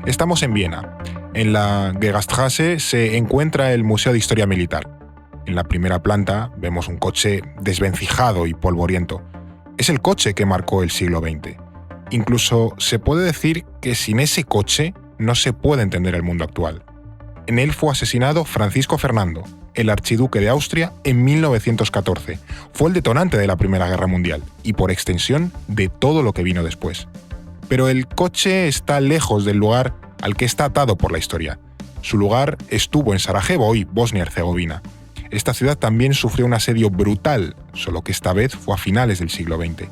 Estamos en Viena. En la Gegenstrasse se encuentra el Museo de Historia Militar. En la primera planta vemos un coche desvencijado y polvoriento. Es el coche que marcó el siglo XX. Incluso se puede decir que sin ese coche no se puede entender el mundo actual. En él fue asesinado Francisco Fernando, el archiduque de Austria, en 1914. Fue el detonante de la Primera Guerra Mundial y, por extensión, de todo lo que vino después. Pero el coche está lejos del lugar al que está atado por la historia. Su lugar estuvo en Sarajevo, hoy Bosnia-Herzegovina. Esta ciudad también sufrió un asedio brutal, solo que esta vez fue a finales del siglo XX.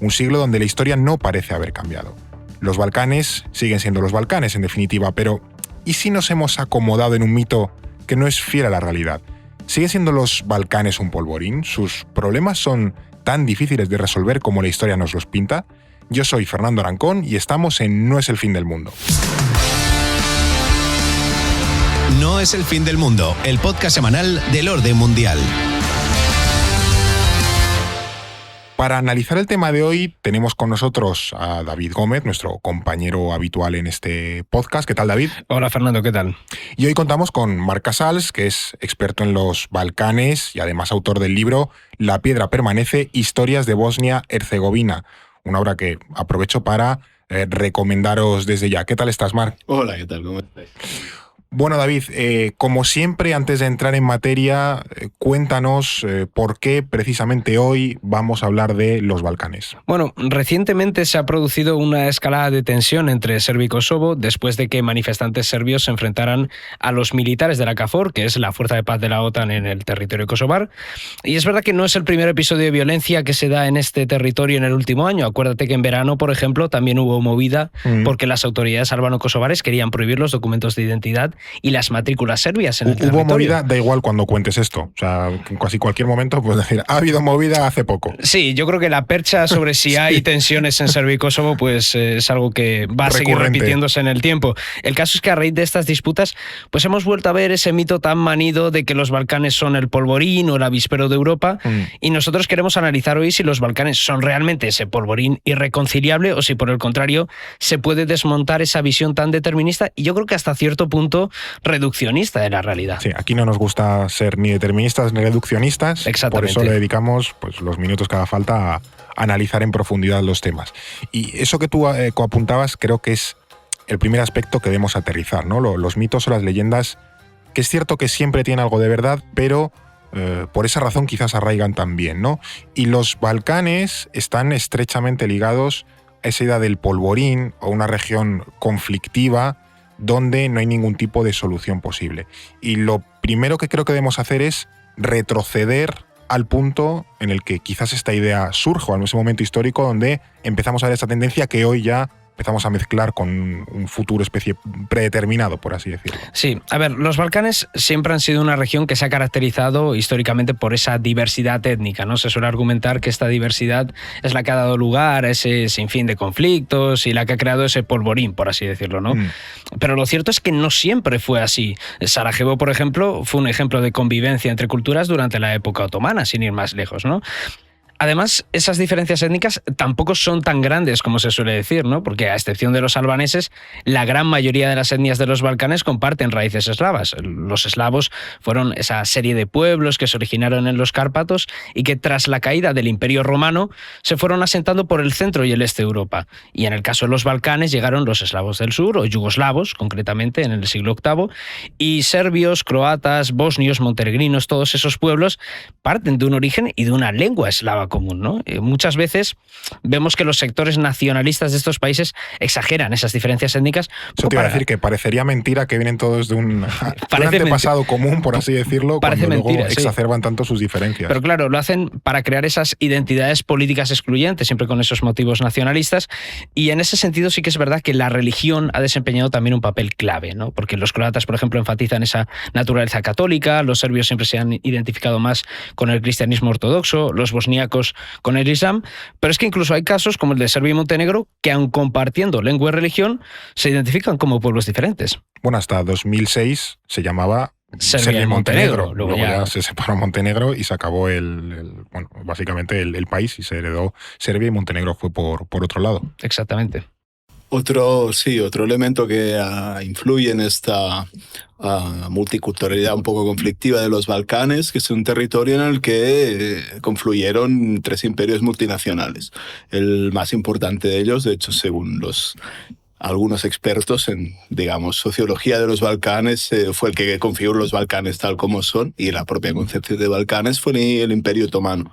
Un siglo donde la historia no parece haber cambiado. Los Balcanes siguen siendo los Balcanes, en definitiva, pero ¿y si nos hemos acomodado en un mito que no es fiel a la realidad? ¿Siguen siendo los Balcanes un polvorín? ¿Sus problemas son tan difíciles de resolver como la historia nos los pinta? Yo soy Fernando Arancón y estamos en No es el fin del mundo. No es el fin del mundo, el podcast semanal del orden mundial. Para analizar el tema de hoy tenemos con nosotros a David Gómez, nuestro compañero habitual en este podcast. ¿Qué tal, David? Hola, Fernando, ¿qué tal? Y hoy contamos con Marc Casals, que es experto en los Balcanes y además autor del libro La piedra permanece, historias de Bosnia-Herzegovina, una obra que aprovecho para recomendaros desde ya. ¿Qué tal estás, Marc? Hola, ¿qué tal? ¿Cómo estáis? Bueno, David, como siempre, antes de entrar en materia, cuéntanos por qué precisamente hoy vamos a hablar de los Balcanes. Bueno, recientemente se ha producido una escalada de tensión entre Serbia y Kosovo después de que manifestantes serbios se enfrentaran a los militares de la KFOR, que es la fuerza de paz de la OTAN en el territorio kosovar. Y es verdad que no es el primer episodio de violencia que se da en este territorio en el último año. Acuérdate que en verano, por ejemplo, también hubo movida porque las autoridades albano-kosovares querían prohibir los documentos de identidad y las matrículas serbias en el territorio. Hubo movida, da igual cuando cuentes esto. O sea, en casi cualquier momento puedes decir, ha habido movida hace poco. Sí, yo creo que la percha sobre si hay tensiones en Serbia y Kosovo pues es algo que va a seguir repitiéndose en el tiempo. El caso es que a raíz de estas disputas pues hemos vuelto a ver ese mito tan manido de que los Balcanes son el polvorín o el avispero de Europa y nosotros queremos analizar hoy si los Balcanes son realmente ese polvorín irreconciliable o si por el contrario se puede desmontar esa visión tan determinista y yo creo que hasta cierto punto reduccionista de la realidad. Sí, aquí no nos gusta ser ni deterministas ni reduccionistas. Exactamente. Por eso le dedicamos pues, los minutos que haga falta a analizar en profundidad los temas. Y eso que tú apuntabas creo que es el primer aspecto que debemos aterrizar, ¿no? Los mitos o las leyendas, que es cierto que siempre tienen algo de verdad, pero por esa razón quizás arraigan también, ¿no? Y los Balcanes están estrechamente ligados a esa idea del polvorín o una región conflictiva donde no hay ningún tipo de solución posible. Y lo primero que creo que debemos hacer es retroceder al punto en el que quizás esta idea surge, o en ese momento histórico donde empezamos a ver esa tendencia que hoy ya empezamos a mezclar con un futuro especie predeterminado, por así decirlo. Sí, a ver, los Balcanes siempre han sido una región que se ha caracterizado históricamente por esa diversidad étnica, ¿no? Se suele argumentar que esta diversidad es la que ha dado lugar a ese sinfín de conflictos y la que ha creado ese polvorín, por así decirlo, ¿no? Pero lo cierto es que no siempre fue así. Sarajevo, por ejemplo, fue un ejemplo de convivencia entre culturas durante la época otomana, sin ir más lejos, ¿no? Además, esas diferencias étnicas tampoco son tan grandes como se suele decir, ¿no? Porque a excepción de los albaneses, la gran mayoría de las etnias de los Balcanes comparten raíces eslavas. Los eslavos fueron esa serie de pueblos que se originaron en los Cárpatos y que tras la caída del Imperio Romano se fueron asentando por el centro y el este de Europa. Y en el caso de los Balcanes llegaron los eslavos del sur, o yugoslavos, concretamente, en el siglo VIII, y serbios, croatas, bosnios, montenegrinos, todos esos pueblos parten de un origen y de una lengua eslava común, ¿no? Muchas veces vemos que los sectores nacionalistas de estos países exageran esas diferencias étnicas. Eso te iba a decir que parecería mentira que vienen todos de un antepasado común, por así decirlo, parece cuando mentira, luego exacerban tanto sus diferencias. Pero claro, lo hacen para crear esas identidades políticas excluyentes, siempre con esos motivos nacionalistas, y en ese sentido sí que es verdad que la religión ha desempeñado también un papel clave, ¿no? Porque los croatas, por ejemplo, enfatizan esa naturaleza católica, los serbios siempre se han identificado más con el cristianismo ortodoxo, los bosníacos con el Islam, pero es que incluso hay casos como el de Serbia y Montenegro que aun compartiendo lengua y religión se identifican como pueblos diferentes. Bueno, hasta 2006 se llamaba Serbia y Montenegro. Luego ya se separó Montenegro y se acabó básicamente el país y se heredó Serbia y Montenegro fue por otro lado. Exactamente. Otro elemento que influye en esta multiculturalidad un poco conflictiva de los Balcanes, que es un territorio en el que confluyeron 3 imperios multinacionales. El más importante de ellos, de hecho, según algunos expertos en, digamos, sociología de los Balcanes, fue el que configuró los Balcanes tal como son, y la propia concepción de Balcanes fue el Imperio Otomano,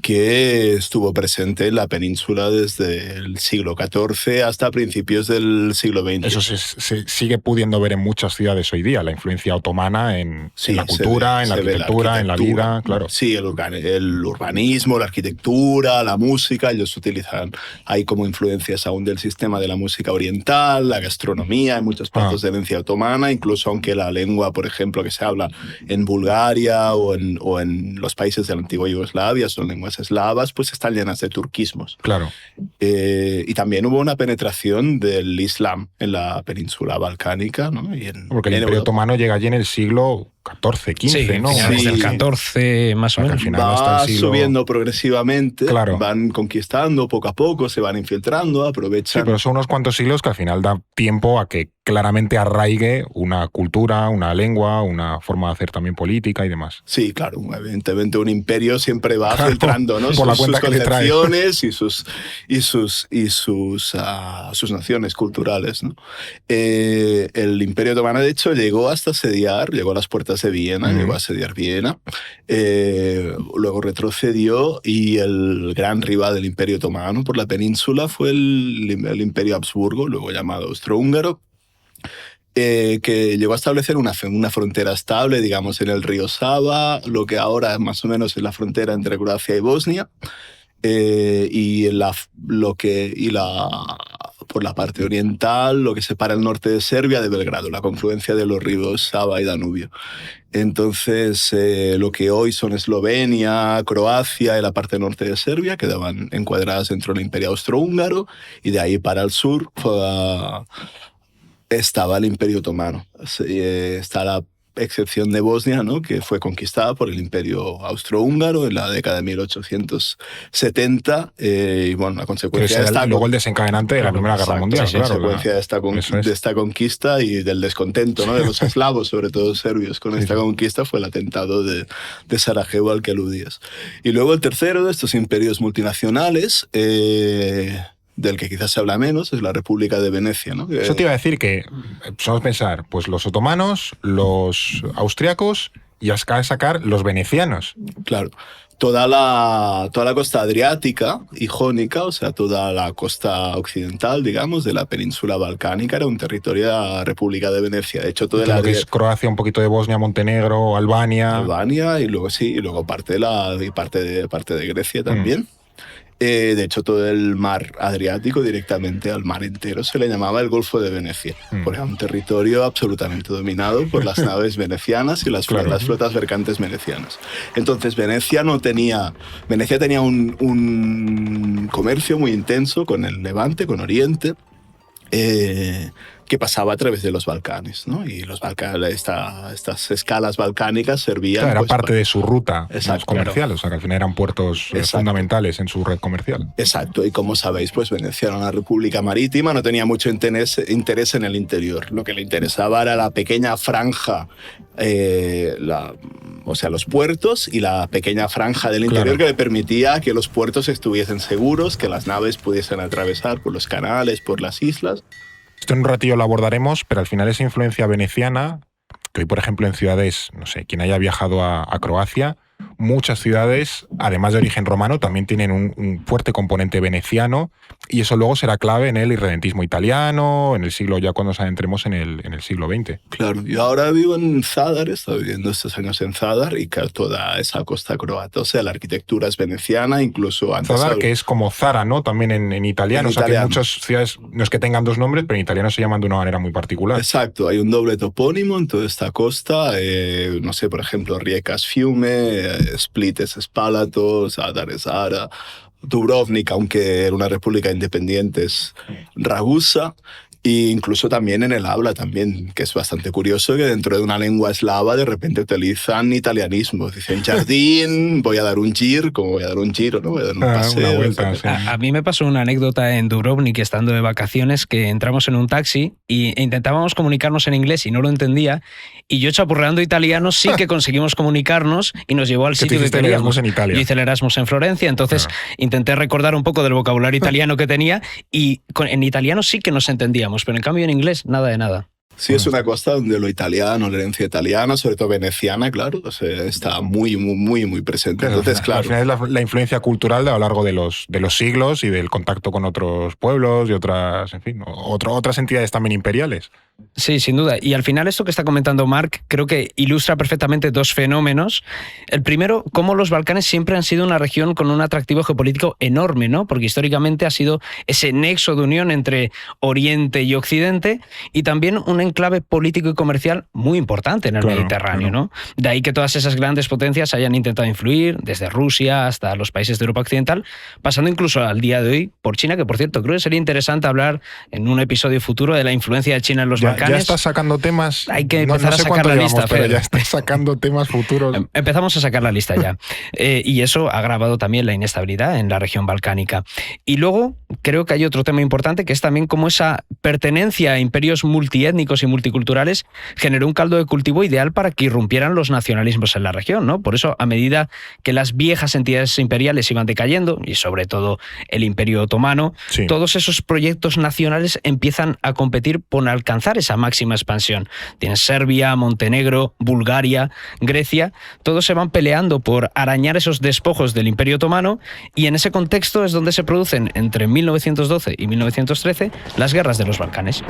que estuvo presente en la península desde el siglo XIV hasta principios del siglo XX. Eso se sigue pudiendo ver en muchas ciudades hoy día, la influencia otomana en la cultura, en la arquitectura, en la vida, claro. Sí, el urbanismo, la arquitectura, la música, ellos utilizan ahí como influencias aún del sistema de la música oriental, la gastronomía, hay muchos platos de herencia otomana, incluso aunque la lengua, por ejemplo, que se habla en Bulgaria o en los países de la antigua Yugoslavia son lenguas eslavas, pues están llenas de turquismos. Claro. Y también hubo una penetración del Islam en la península balcánica, ¿no? Porque el Imperio Otomano llega allí en el siglo XIV, XV, ¿no? Sí, del 14 más o menos. Al final va subiendo progresivamente, claro. Van conquistando poco a poco, se van infiltrando, aprovechan. Sí, pero son unos cuantos siglos que al final da tiempo a que claramente arraigue una cultura, una lengua, una forma de hacer también política y demás. Sí, claro, evidentemente un imperio siempre va filtrando, ¿no? Por sus concepciones y sus naciones culturales, ¿no? El Imperio Otomano, de hecho, llegó a las puertas de Viena, llegó a asediar Viena, luego retrocedió y el gran rival del Imperio Otomano por la península fue el Imperio Habsburgo, luego llamado Austrohúngaro, que llegó a establecer una frontera estable, digamos, en el río Sava, lo que ahora más o menos es la frontera entre Croacia y Bosnia, por la parte oriental, lo que separa el norte de Serbia de Belgrado, la confluencia de los ríos Sava y Danubio. Entonces, lo que hoy son Eslovenia, Croacia y la parte norte de Serbia quedaban encuadradas dentro del Imperio Austrohúngaro, y de ahí para el sur estaba el Imperio Otomano. Está la excepción de Bosnia, ¿no? Que fue conquistada por el Imperio Austrohúngaro en la década de 1870, y bueno, la consecuencia de luego el desencadenante de la Primera Guerra Mundial, la consecuencia de esta conquista y del descontento, ¿no? De los eslavos, sobre todo serbios, con esta conquista fue el atentado de Sarajevo al que aludías. Y luego el tercero de estos imperios multinacionales, del que quizás se habla menos, es la República de Venecia, ¿no? Eso te iba a decir que, vamos a pensar, pues los otomanos, los austriacos y acaba de sacar los venecianos. Claro. Toda la costa adriática y jónica, o sea, toda la costa occidental, digamos, de la península balcánica era un territorio de la República de Venecia. De hecho, todo lo que es Croacia, un poquito de Bosnia, Montenegro, Albania, y luego parte de Grecia también. De hecho, todo el mar Adriático, directamente al mar entero, se le llamaba el Golfo de Venecia, porque era un territorio absolutamente dominado por las naves venecianas y las flotas mercantes venecianas. Entonces, Venecia tenía un comercio muy intenso con el Levante, con Oriente, que pasaba a través de los Balcanes, ¿no? Y estas escalas balcánicas servían... Era parte de su ruta comercial, claro. O sea, que al final eran puertos fundamentales en su red comercial. Exacto, y como sabéis, pues Venecia era una república marítima, no tenía mucho interés en el interior. Lo que le interesaba era la pequeña franja, los puertos y la pequeña franja del interior que le permitía que los puertos estuviesen seguros, que las naves pudiesen atravesar por los canales, por las islas. Esto en un ratillo lo abordaremos, pero al final esa influencia veneciana, que hoy, por ejemplo, en ciudades, no sé, quien haya viajado a Croacia, muchas ciudades, además de origen romano, también tienen un fuerte componente veneciano, y eso luego será clave en el irredentismo italiano, en el siglo, ya cuando nos adentremos en el siglo XX. Claro, yo ahora vivo en Zadar, he estado viviendo estos años en Zadar, y toda esa costa croata, o sea, la arquitectura es veneciana, incluso antes... Zadar, que es como Zara, ¿no? También en italiano, o sea, que muchas ciudades, no es que tengan dos nombres, pero en italiano se llaman de una manera muy particular. Exacto, hay un doble topónimo en toda esta costa, no sé, por ejemplo, Rijeka es Fiume, Split es Spalato, Zadar es Zara, Dubrovnik, aunque era una república independiente, es Ragusa, E incluso también en el habla también, que es bastante curioso que dentro de una lengua eslava de repente utilizan italianismos. Dicen jardín, voy a dar un gir, como voy a dar un giro, ¿no? Voy a dar un paseo. Una vuelta, sí. A mí me pasó una anécdota en Dubrovnik, estando de vacaciones, que entramos en un taxi e intentábamos comunicarnos en inglés y no lo entendía. Y yo, chapurreando italiano, sí que conseguimos comunicarnos y nos llevó al sitio que hiciste el queríamos. Erasmus en Italia. Yo hice el Erasmus en Florencia, entonces intenté recordar un poco del vocabulario italiano que tenía y en italiano sí que nos entendíamos, pero en cambio en inglés nada de nada. Sí, es una costa donde lo italiano, la herencia italiana, sobre todo veneciana, claro, o sea, está muy presente. Entonces, claro. Al final es la influencia cultural a lo largo de los siglos y del contacto con otros pueblos y otras, en fin, otras entidades también imperiales. Sí, sin duda. Y al final esto que está comentando Marc creo que ilustra perfectamente dos fenómenos. El primero, cómo los Balcanes siempre han sido una región con un atractivo geopolítico enorme, ¿no? Porque históricamente ha sido ese nexo de unión entre Oriente y Occidente y también un enclave político y comercial muy importante en el Mediterráneo, ¿no? De ahí que todas esas grandes potencias hayan intentado influir, desde Rusia hasta los países de Europa Occidental, pasando incluso al día de hoy por China, que por cierto creo que sería interesante hablar en un episodio futuro de la influencia de China en los Balcanes. Ya estás sacando temas. Hay que empezar a sacar la lista, pero ya estás sacando temas futuros. Empezamos a sacar la lista ya. Y eso ha agravado también la inestabilidad en la región balcánica. Y luego creo que hay otro tema importante, que es también cómo esa pertenencia a imperios multiétnicos y multiculturales generó un caldo de cultivo ideal para que irrumpieran los nacionalismos en la región, ¿no? Por eso, a medida que las viejas entidades imperiales iban decayendo, y sobre todo el Imperio Otomano, sí, todos esos proyectos nacionales empiezan a competir por alcanzar esa máxima expansión. Tienes Serbia, Montenegro, Bulgaria, Grecia, todos se van peleando por arañar esos despojos del Imperio Otomano, y en ese contexto es donde se producen entre 1912 y 1913 las guerras de los Balcanes.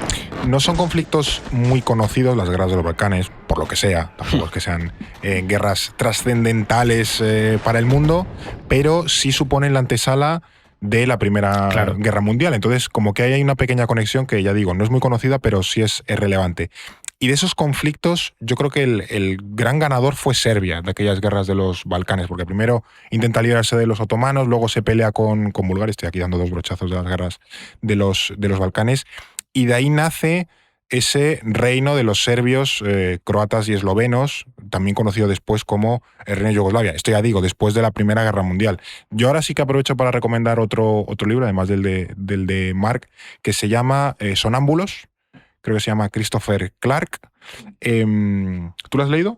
No son conflictos muy conocidos las guerras de los Balcanes, por lo que sea, tampoco es que sean guerras trascendentales para el mundo, pero sí suponen la antesala de la Primera Guerra Mundial. Entonces, como que hay una pequeña conexión que, ya digo, no es muy conocida, pero sí es relevante. Y de esos conflictos, yo creo que el gran ganador fue Serbia, de aquellas guerras de los Balcanes, porque primero intenta librarse de los otomanos, luego se pelea con Bulgaria, estoy aquí dando dos brochazos de las guerras de los Balcanes, y de ahí nace ese reino de los serbios, croatas y eslovenos, también conocido después como el Reino de Yugoslavia. Esto ya digo, después de la Primera Guerra Mundial. Yo ahora sí que aprovecho para recomendar otro libro, además del de Marc, que se llama Sonámbulos. Creo que se llama Christopher Clark. ¿Tú lo has leído?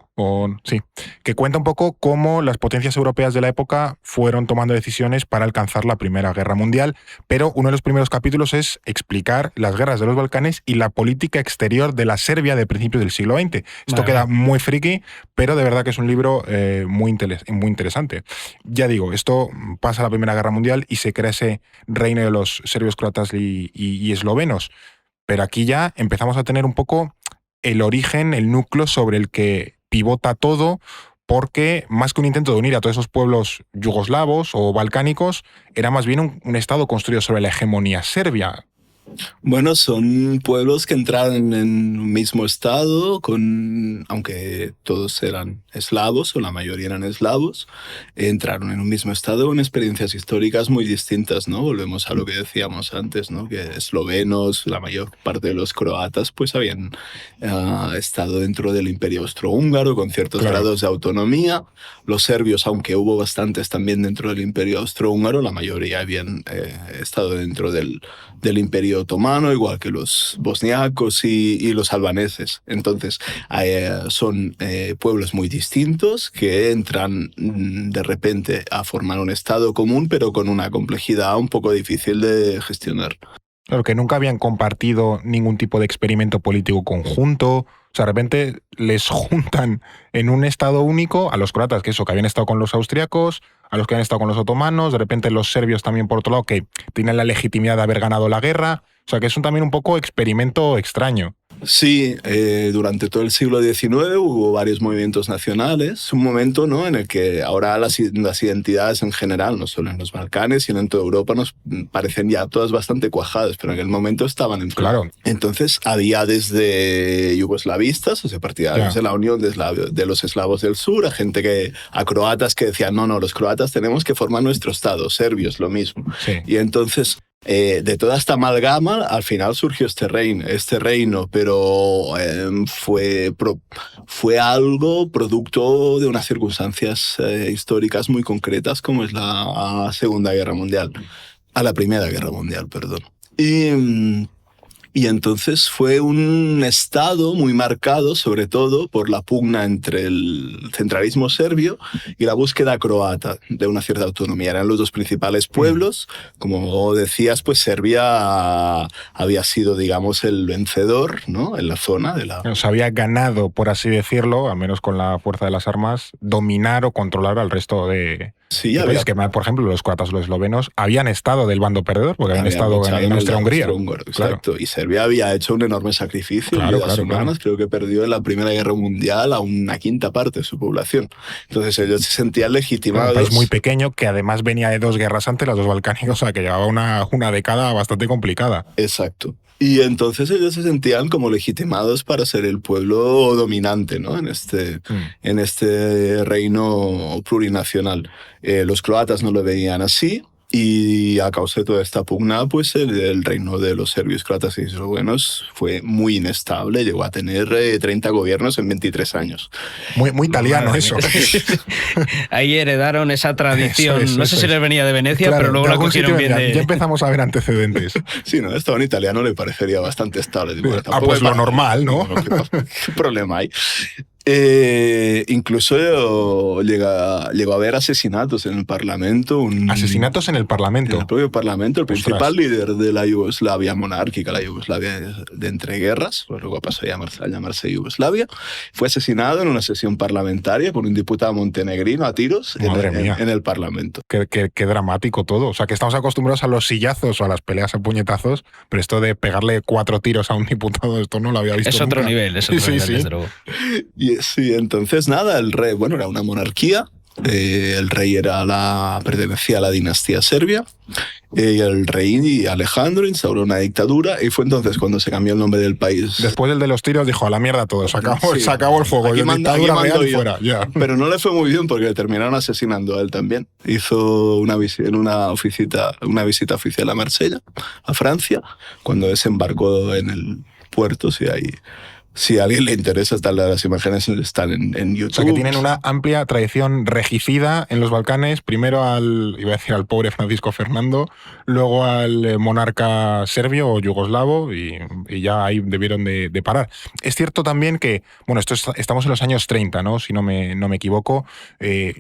Sí. Que cuenta un poco cómo las potencias europeas de la época fueron tomando decisiones para alcanzar la Primera Guerra Mundial, pero uno de los primeros capítulos es explicar las guerras de los Balcanes y la política exterior de la Serbia de principios del siglo XX. Esto queda muy friki, pero de verdad que es un libro muy interesante. Ya digo, esto pasa a la Primera Guerra Mundial y se crea ese reino de los serbios, croatas y eslovenos. Pero aquí ya empezamos a tener un poco el origen, el núcleo sobre el que pivota todo, porque más que un intento de unir a todos esos pueblos yugoslavos o balcánicos, era más bien un estado construido sobre la hegemonía serbia. Bueno, son pueblos que entraron en un mismo estado, aunque todos eran eslavos, o la mayoría eran eslavos, entraron en un mismo estado con experiencias históricas muy distintas, ¿no? Volvemos a lo que decíamos antes, ¿no? Que eslovenos, la mayor parte de los croatas, pues habían estado dentro del Imperio Austrohúngaro con ciertos grados de autonomía. Los serbios, aunque hubo bastantes también dentro del Imperio Austrohúngaro, la mayoría habían estado dentro del Imperio Otomano, igual que los bosniacos y los albaneses. Entonces, son pueblos muy distintos que entran de repente a formar un estado común, pero con una complejidad un poco difícil de gestionar. Claro, que nunca habían compartido ningún tipo de experimento político conjunto. O sea, de repente les juntan en un estado único a los croatas, que habían estado con los austriacos, a los que habían estado con los otomanos, de repente los serbios también, por otro lado, que tienen la legitimidad de haber ganado la guerra. O sea, que es también un poco experimento extraño. Sí, durante todo el siglo XIX hubo varios movimientos nacionales, un momento, ¿no?, en el que ahora las identidades en general, no solo en los Balcanes, sino en toda Europa, nos parecen ya todas bastante cuajadas, pero en aquel momento estaban en flor. Claro. Entonces había desde yugoslavistas, o sea, partidarios de la Unión de los eslavos del sur, a croatas que decían, no, los croatas tenemos que formar nuestro estado, serbios lo mismo. Sí. Y entonces De toda esta amalgama, al final surgió este reino, pero fue algo producto de unas circunstancias históricas muy concretas, como es la Primera Guerra Mundial, perdón. Y entonces fue un estado muy marcado, sobre todo por la pugna entre el centralismo serbio y la búsqueda croata de una cierta autonomía. Eran los dos principales pueblos. Como decías, pues Serbia había sido, digamos, el vencedor, ¿no? En la zona de la... Se había ganado, por así decirlo, al menos con la fuerza de las armas, dominar o controlar al resto de... Sí, había... que, por ejemplo, los croatas o los eslovenos habían estado del bando perdedor, porque habían estado en Austria-Hungría. Exacto. Y Serbia había hecho un enorme sacrificio en vidas humanas. Creo que perdió en la Primera Guerra Mundial a una quinta parte de su población. Entonces ellos se sentían legitimados. Un país muy pequeño que además venía de 2 guerras antes, las 2 balcánicas, o sea que llevaba una década bastante complicada. Exacto. Y entonces ellos se sentían como legitimados para ser el pueblo dominante, ¿no? en este reino plurinacional. Los croatas no lo veían así, y a causa de toda esta pugna, pues el reino de los serbios, croatas y eslovenos fue muy inestable. Llegó a tener 30 gobiernos en 23 años. Muy italiano eso. Ahí heredaron esa tradición. Eso, no sé si les venía de Venecia, claro, pero luego la cogieron bien de... Ya empezamos a ver antecedentes. Sí, ¿no? Esto a un italiano le parecería bastante estable. Bueno, pues lo normal, ¿no? ¿Qué problema hay? Incluso llegó a haber asesinatos en el Parlamento. ¿Asesinatos en el Parlamento? En el propio Parlamento. El principal líder de la Yugoslavia monárquica, la Yugoslavia de entreguerras, luego pasó a llamarse Yugoslavia, fue asesinado en una sesión parlamentaria por un diputado montenegrino a tiros en el Parlamento. Qué dramático todo. O sea, que estamos acostumbrados a los sillazos o a las peleas a puñetazos, pero esto de pegarle 4 tiros a un diputado, esto no lo había visto nunca. Otro nivel, es otro nivel, desde luego. Sí, entonces nada, el rey, bueno, era una monarquía, el rey pertenecía a la dinastía serbia, y el rey Alejandro instauró una dictadura, y fue entonces cuando se cambió el nombre del país. Después del de los tiros dijo, a la mierda todo, se acabó el fuego, dictadura real fuera. Yeah. Pero no le fue muy bien porque le terminaron asesinando a él también. Hizo una visita oficial a Marsella, a Francia, cuando desembarcó en el puerto, si a alguien le interesa, las imágenes están en YouTube. O sea, que tienen una amplia tradición regicida en los Balcanes. Primero iba a decir al pobre Francisco Fernando, luego al monarca serbio o yugoslavo, y ya ahí debieron de parar. Es cierto también que, bueno, estamos en los años 30, ¿no? Si no me equivoco.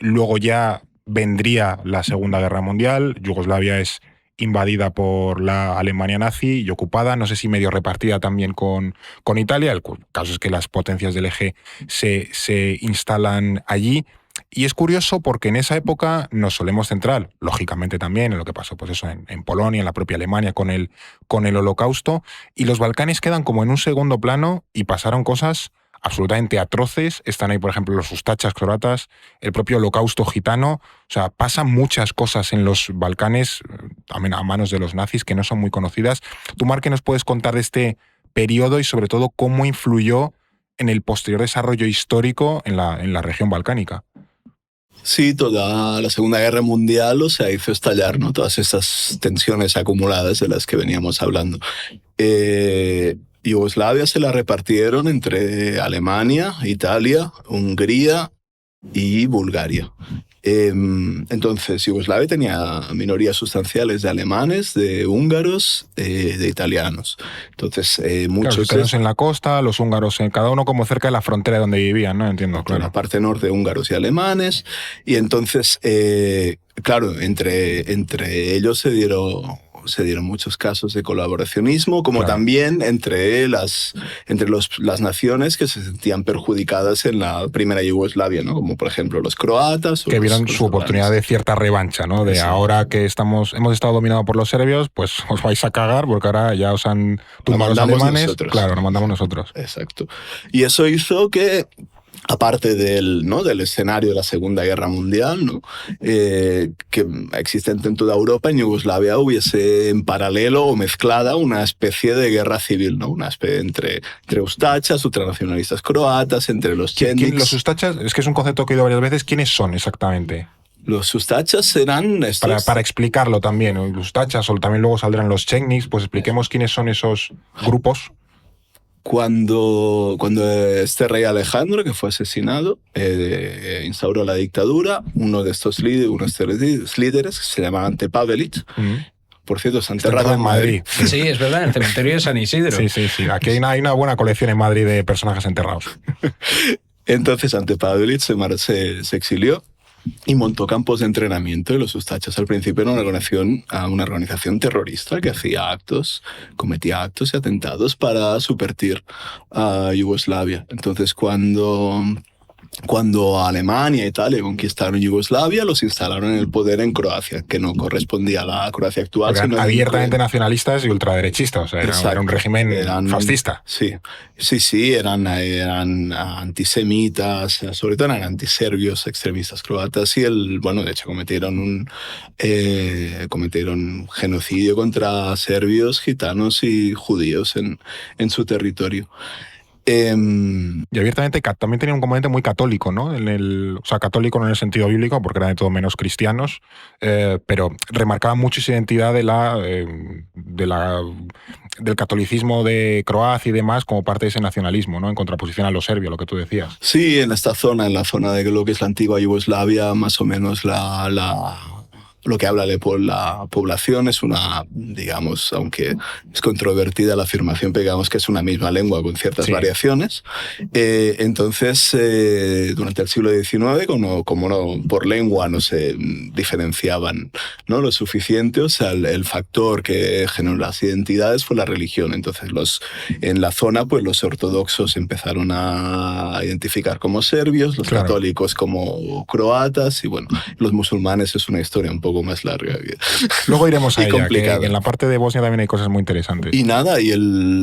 Luego ya vendría la Segunda Guerra Mundial. Yugoslavia es invadida por la Alemania nazi y ocupada, no sé si medio repartida también con Italia. El caso es que las potencias del eje se instalan allí. Y es curioso porque en esa época nos solemos centrar, lógicamente también, en lo que pasó pues eso, en Polonia, en la propia Alemania con el Holocausto, y los Balcanes quedan como en un segundo plano y pasaron cosas absolutamente atroces. Están ahí, por ejemplo, los ustachas croatas, el propio Holocausto gitano. O sea, pasan muchas cosas en los Balcanes, también a manos de los nazis, que no son muy conocidas. Tú, Marc, ¿qué nos puedes contar de este periodo y sobre todo cómo influyó en el posterior desarrollo histórico en la región balcánica? Sí, toda la Segunda Guerra Mundial hizo estallar, ¿no? Todas esas tensiones acumuladas de las que veníamos hablando. Yugoslavia se la repartieron entre Alemania, Italia, Hungría y Bulgaria. Entonces, Yugoslavia tenía minorías sustanciales de alemanes, de húngaros, de italianos. Entonces, muchos... Los italianos en la costa, los húngaros cada uno como cerca de la frontera donde vivían, ¿no? Entiendo, claro. En la parte norte, húngaros y alemanes. Y entonces, claro, entre ellos se dieron muchos casos de colaboracionismo, como también entre las naciones que se sentían perjudicadas en la primera Yugoslavia, ¿no? Como por ejemplo los croatas. Que vieron su oportunidad de cierta revancha, ¿no? De ahora que hemos estado dominados por los serbios, pues os vais a cagar porque ahora ya os han tumbado los alemanes. Nosotros. Claro, nos mandamos nosotros. Exacto. Y eso hizo que, aparte del escenario de la Segunda Guerra Mundial, ¿no? Que existente en toda Europa, en Yugoslavia hubiese en paralelo o mezclada una especie de guerra civil, ¿no? Una especie entre ustachas, ultranacionalistas croatas, entre los chendics. Los ustachas, es que es un concepto que he oído varias veces. ¿Quiénes son exactamente? Los ustachas eran estos... Para explicarlo también, ¿no? Los ustachas, o también luego saldrán los chetniks, pues expliquemos quiénes son esos grupos. Cuando este rey Alejandro, que fue asesinado, instauró la dictadura, uno de estos líderes, que se llamaba Ante Pavelić, por cierto, está enterrado en Madrid. Sí, es verdad, en el cementerio de San Isidro. Sí. Aquí hay una buena colección en Madrid de personajes enterrados. Entonces Ante Pavelić se exilió y montó campos de entrenamiento, y los ustachas al principio era una organización terrorista que cometía actos y atentados para subvertir a Yugoslavia. Entonces cuando Alemania e Italia conquistaron Yugoslavia, los instalaron en el poder en Croacia, que no correspondía a la Croacia actual. Eran abiertamente nacionalistas y ultraderechistas, o sea, era un régimen fascista. Sí, eran antisemitas, sobre todo eran antiserbios, extremistas croatas, y de hecho cometieron genocidio contra serbios, gitanos y judíos en su territorio. Y abiertamente también tenía un componente muy católico, ¿no? O sea, católico no en el sentido bíblico, porque eran de todo menos cristianos, pero remarcaba mucho esa identidad del catolicismo de Croacia y demás como parte de ese nacionalismo, ¿no? En contraposición a lo serbio, lo que tú decías. Sí, en la zona de lo que es la antigua Yugoslavia, más o menos lo que habla la población es digamos, aunque es controvertida la afirmación, digamos que es una misma lengua con ciertas variaciones. Entonces, durante el siglo XIX, como no, por lengua no se diferenciaban, ¿no?, lo suficiente, o sea, el factor que generó las identidades fue la religión. Entonces, en la zona, pues los ortodoxos empezaron a identificar como serbios, los católicos como croatas, y los musulmanes es una historia un poco más larga. Luego iremos a ella, que en la parte de Bosnia también hay cosas muy interesantes. Y nada,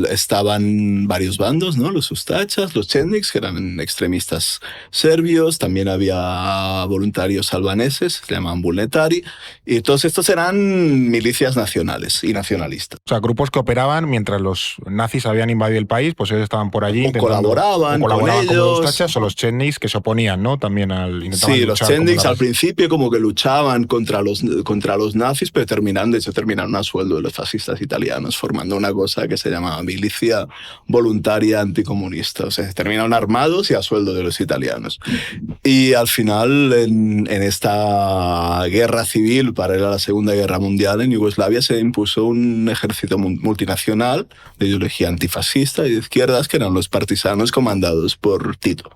estaban varios bandos, ¿no? Los ustachas, los chetniks, que eran extremistas serbios, también había voluntarios albaneses, se llamaban Bunetari, y todos estos eran milicias nacionales y nacionalistas. O sea, grupos que operaban mientras los nazis habían invadido el país, pues ellos estaban por allí colaboraban con ellos. Como los ustachas o los chetniks, que se oponían, ¿no? También sí, los chetniks al principio como que luchaban contra los nazis, pero terminaron a sueldo de los fascistas italianos, formando una cosa que se llamaba milicia voluntaria anticomunista. O sea, terminaron armados y a sueldo de los italianos. Y al final, en esta guerra civil para ir a la Segunda Guerra Mundial, en Yugoslavia se impuso un ejército multinacional de ideología antifascista y de izquierdas, que eran los partisanos comandados por Tito.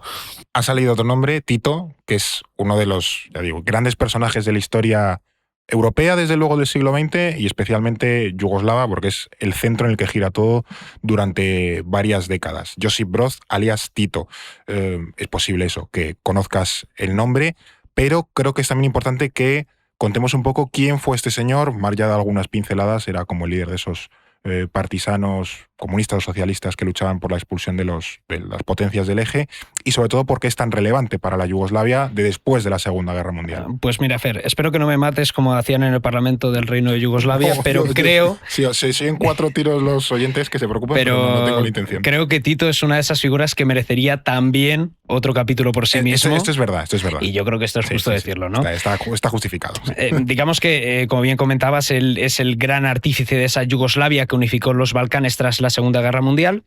Ha salido otro nombre, Tito, que es uno de los, grandes personajes de la historia europea, desde luego, del siglo XX, y especialmente yugoslava, porque es el centro en el que gira todo durante varias décadas. Josip Broz, alias Tito. Es posible eso, que conozcas el nombre, pero creo que es también importante que contemos un poco quién fue este señor. Mar ya da algunas pinceladas, era como el líder de esos partisanos comunistas o socialistas que luchaban por la expulsión de las potencias del eje, y sobre todo porque es tan relevante para la Yugoslavia de después de la Segunda Guerra Mundial. Pues mira, Fer, espero que no me mates como hacían en el Parlamento del Reino de Yugoslavia, pero creo... Si siguen 4 tiros los oyentes, que se preocupen, pero no tengo la intención. Creo que Tito es una de esas figuras que merecería también otro capítulo por sí mismo. Esto es verdad. Y yo creo que esto es justo decirlo, ¿no? Está justificado. Digamos que, como bien comentabas, él es el gran artífice de esa Yugoslavia que unificó los Balcanes tras la Segunda Guerra Mundial,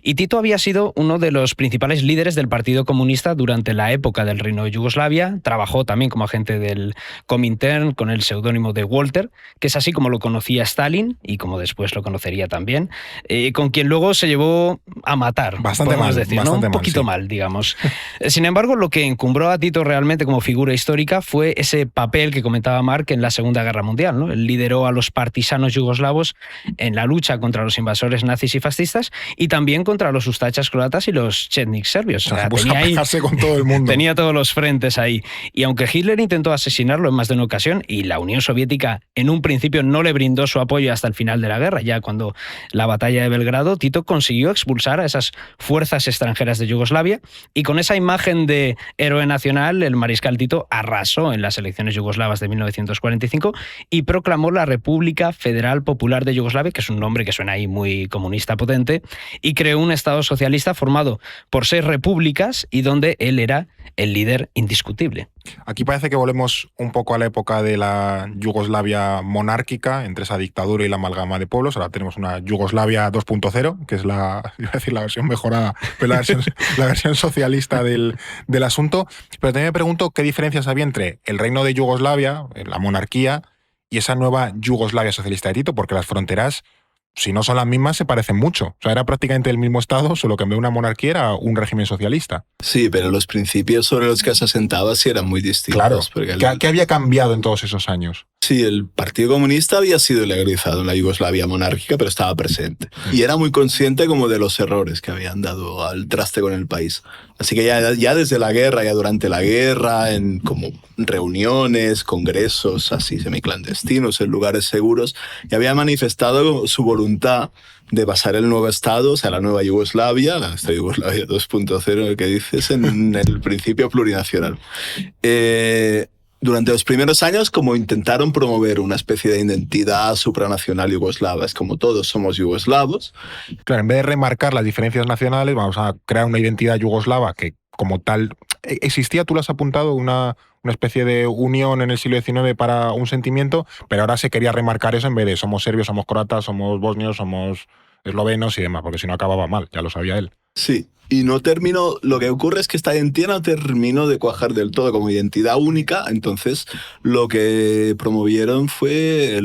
y Tito había sido uno de los principales líderes del Partido Comunista durante la época del Reino de Yugoslavia. Trabajó también como agente del Comintern con el seudónimo de Walter, que es así como lo conocía Stalin y como después lo conocería también, con quien luego se llevó a matar, bastante mal, decir, bastante ¿no? Un poquito mal, digamos. Sin embargo, lo que encumbró a Tito realmente como figura histórica fue ese papel que comentaba Mark en la Segunda Guerra Mundial, ¿no? Él lideró a los partisanos yugoslavos en la lucha contra los invasores nazis y fascistas, y también contra los ustachas croatas y los chetniks serbios. O sea, con todo el mundo. Tenía todos los frentes ahí. Y aunque Hitler intentó asesinarlo en más de una ocasión, y la Unión Soviética en un principio no le brindó su apoyo hasta el final de la guerra, ya cuando la batalla de Belgrado, Tito consiguió expulsar a esas fuerzas extranjeras de Yugoslavia, y con esa imagen de héroe nacional, el mariscal Tito arrasó en las elecciones yugoslavas de 1945 y proclamó la República Federal Popular de Yugoslavia, que es un un nombre que suena ahí muy comunista potente, y creó un Estado socialista formado por 6 repúblicas y donde él era el líder indiscutible. Aquí parece que volvemos un poco a la época de la Yugoslavia monárquica, entre esa dictadura y la amalgama de pueblos. Ahora tenemos una Yugoslavia 2.0, que es la versión mejorada, pero la versión socialista del asunto. Pero también me pregunto qué diferencias había entre el reino de Yugoslavia, la monarquía, y esa nueva Yugoslavia socialista de Tito, porque las fronteras, si no son las mismas, se parecen mucho. O sea, era prácticamente el mismo Estado, solo que en vez de una monarquía era un régimen socialista. Sí, pero los principios sobre los que se asentaba sí eran muy distintos. Claro. Porque ¿Qué había cambiado en todos esos años? Sí, el Partido Comunista había sido legalizado en la Yugoslavia monárquica, pero estaba presente. Y era muy consciente como de los errores que habían dado al traste con el país. Así que ya desde la guerra, ya durante la guerra, en como reuniones, congresos así semiclandestinos, en lugares seguros, ya había manifestado su voluntad de basar el nuevo Estado, o sea, la nueva Yugoslavia, esta Yugoslavia 2.0 que dices, en el principio plurinacional. Durante los primeros años, como intentaron promover una especie de identidad supranacional yugoslava, es como todos somos yugoslavos. Claro, en vez de remarcar las diferencias nacionales, vamos a crear una identidad yugoslava que, como tal, existía, tú lo has apuntado, una especie de unión en el siglo XIX para un sentimiento, pero ahora se quería remarcar eso en vez de somos serbios, somos croatas, somos bosnios, somos eslovenos y demás, porque si no acababa mal, ya lo sabía él. Sí, y no terminó, lo que ocurre es que esta identidad no terminó de cuajar del todo como identidad única, entonces lo que promovieron fue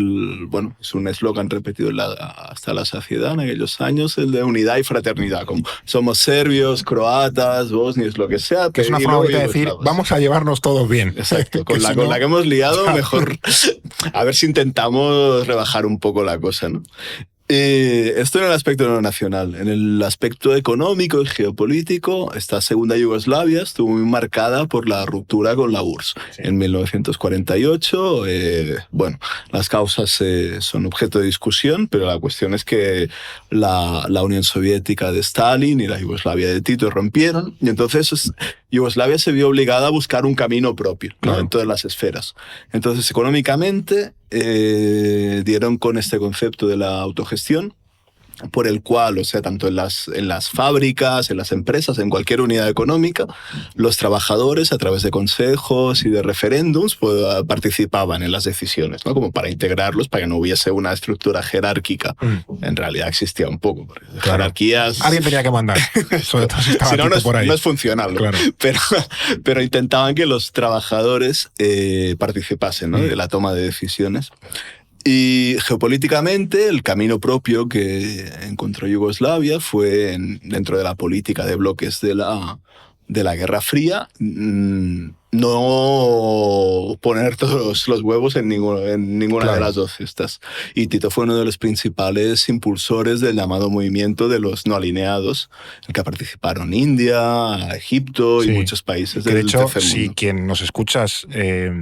bueno, es un eslogan repetido hasta la saciedad en aquellos años, el de unidad y fraternidad, como somos serbios, croatas, bosnios, lo que sea. Que es una forma de decir, vamos a llevarnos todos bien. Exacto, con la que hemos liado, mejor a ver si intentamos rebajar un poco la cosa, ¿no? Esto en el aspecto nacional. En el aspecto económico y geopolítico, esta segunda Yugoslavia estuvo muy marcada por la ruptura con la URSS. Sí. En 1948, bueno, las causas son objeto de discusión, pero la cuestión es que la Unión Soviética de Stalin y la Yugoslavia de Tito rompieron, y entonces Yugoslavia se vio obligada a buscar un camino propio, ¿no? En todas las esferas. Entonces, económicamente, dieron con este concepto de la autogestión, por el cual, o sea, tanto en las fábricas, en las empresas, en cualquier unidad económica, los trabajadores, a través de consejos y de referéndums, pues, participaban en las decisiones, ¿no? Como para integrarlos, para que no hubiese una estructura jerárquica. En realidad existía un poco, porque jerarquías... Alguien tenía que mandar, sobre todo si estaba si no, por ahí. No es funcional, claro. Pero intentaban que los trabajadores participasen, ¿no? De la toma de decisiones. Y geopolíticamente, el camino propio que encontró Yugoslavia fue dentro de la política de bloques de la Guerra Fría, no poner todos los huevos en ninguna de las dos cestas. Y Tito fue uno de los principales impulsores del llamado movimiento de los no alineados, en el que participaron India, Egipto y muchos países del tercer mundo. Si quien nos escuchas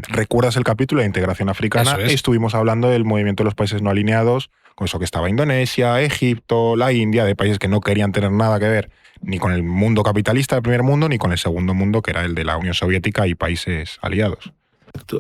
recuerdas el capítulo de integración africana, estuvimos hablando del movimiento de los países no alineados, con eso que estaba Indonesia, Egipto, la India, de países que no querían tener nada que ver ni con el mundo capitalista del primer mundo, ni con el segundo mundo, que era el de la Unión Soviética y países aliados.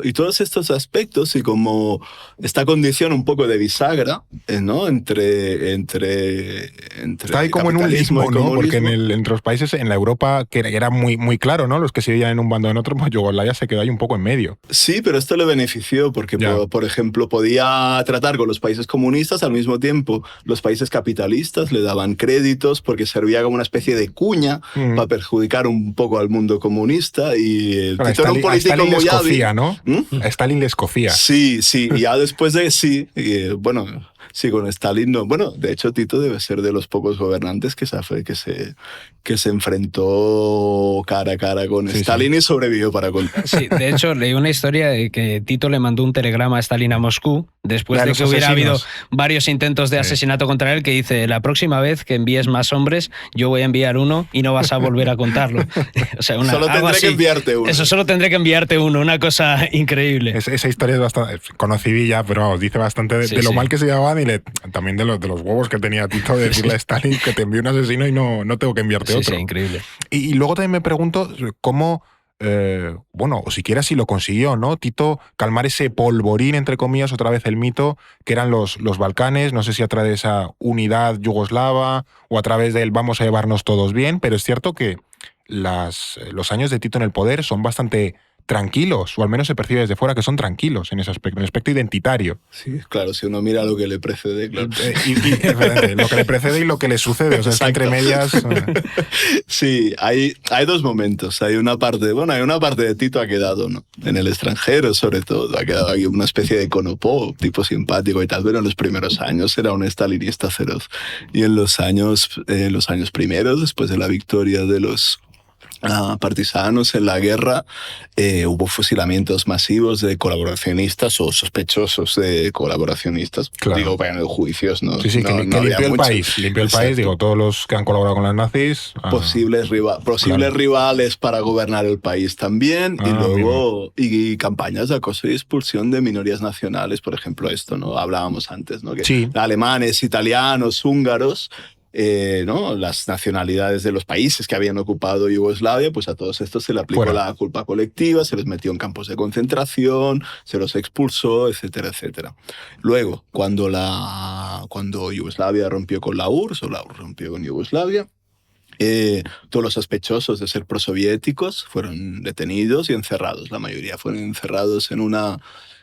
Y todos estos aspectos y como esta condición un poco de bisagra, ¿no? entre está ahí como en un lismo, ¿no? Porque entre los países, en la Europa, que era muy, muy claro, ¿no? Los que se veían en un bando o en otro, pues Yugoslavia se quedó ahí un poco en medio. Sí, pero esto le benefició porque, por ejemplo, podía tratar con los países comunistas, al mismo tiempo los países capitalistas le daban créditos porque servía como una especie de cuña para perjudicar un poco al mundo comunista, y el Tito era un político muy hábil, ¿no? A Stalin le escocía. Sí, y ya después de bueno, sí, con Stalin no. Bueno, de hecho, Tito debe ser de los pocos gobernantes que se enfrentó cara a cara con Stalin y sobrevivió para contar. Sí, de hecho, leí una historia de que Tito le mandó un telegrama a Stalin a Moscú después de que hubiera habido varios intentos de asesinato contra él, que dice, la próxima vez que envíes más hombres, yo voy a enviar uno y no vas a volver a contarlo. O sea, solo tendré que enviarte uno. Eso, solo tendré que enviarte uno, una cosa increíble. Esa historia es bastante conocidilla, pero vamos, dice bastante de lo mal que se llevaban y también de los huevos que tenía Tito de decirle a Stalin que te envío un asesino y no tengo que enviarte otro. Sí, increíble. Y luego también me pregunto cómo o siquiera si lo consiguió, ¿no? Tito calmar ese polvorín, entre comillas, otra vez el mito, que eran los Balcanes, no sé si a través de esa unidad yugoslava o a través del vamos a llevarnos todos bien, pero es cierto que los años de Tito en el poder son bastante tranquilos, o al menos se percibe desde fuera que son tranquilos en ese aspecto, en el aspecto identitario. Sí, claro, si uno mira lo que le precede, claro. Lo que le precede y lo que le sucede, o sea, es que entre medias... Sí, hay dos momentos. Hay una parte de Tito ha quedado, ¿no? En el extranjero, sobre todo, ha quedado aquí una especie de conopó, tipo simpático y tal, pero en los primeros años era un estalinista feroz. Y en los años primeros, después de la victoria de los partisanos en la guerra, hubo fusilamientos masivos de colaboracionistas o sospechosos de colaboracionistas. Claro. Digo, para juicios, ¿no? Sí, que limpió el país. Limpió el país, digo, todos los que han colaborado con los nazis. Posibles rivales para gobernar el país también. Y luego, y campañas de acoso y expulsión de minorías nacionales, por ejemplo, esto, ¿no? Hablábamos antes, ¿no? Que alemanes, italianos, húngaros, ¿no? Las nacionalidades de los países que habían ocupado Yugoslavia, pues a todos estos se le aplicó la culpa colectiva, se les metió en campos de concentración, se los expulsó, etcétera, etcétera. Luego, cuando Yugoslavia rompió con la URSS, o la URSS rompió con Yugoslavia, todos los sospechosos de ser prosoviéticos fueron detenidos y encerrados. La mayoría fueron encerrados en una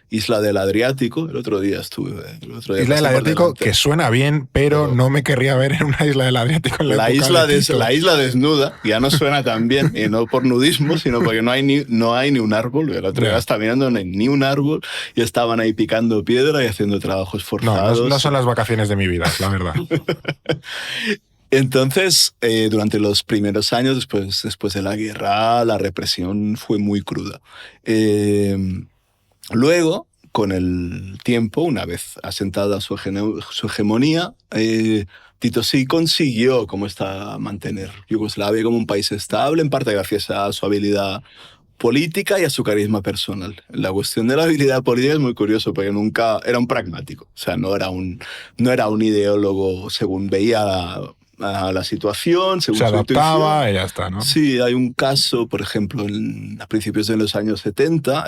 isla del Adriático. El otro día isla del Adriático, que suena bien, pero no me querría ver en una isla del Adriático. La isla desnuda, ya no suena tan bien, y no por nudismo, sino porque no hay ni un árbol. El otro día estaba mirando, no hay ni un árbol, y estaban ahí picando piedra y haciendo trabajos forzados. No son las vacaciones de mi vida, la verdad. Entonces, durante los primeros años, después de la guerra, la represión fue muy cruda. Luego, con el tiempo, una vez asentada su hegemonía, Tito sí consiguió mantener Yugoslavia como un país estable, en parte gracias a su habilidad política y a su carisma personal. La cuestión de la habilidad política es muy curioso, porque nunca era un pragmático. O sea, no era un ideólogo según veía a la situación, según se adaptaba y ya está, ¿no? Sí, hay un caso, por ejemplo, a principios de los años 70,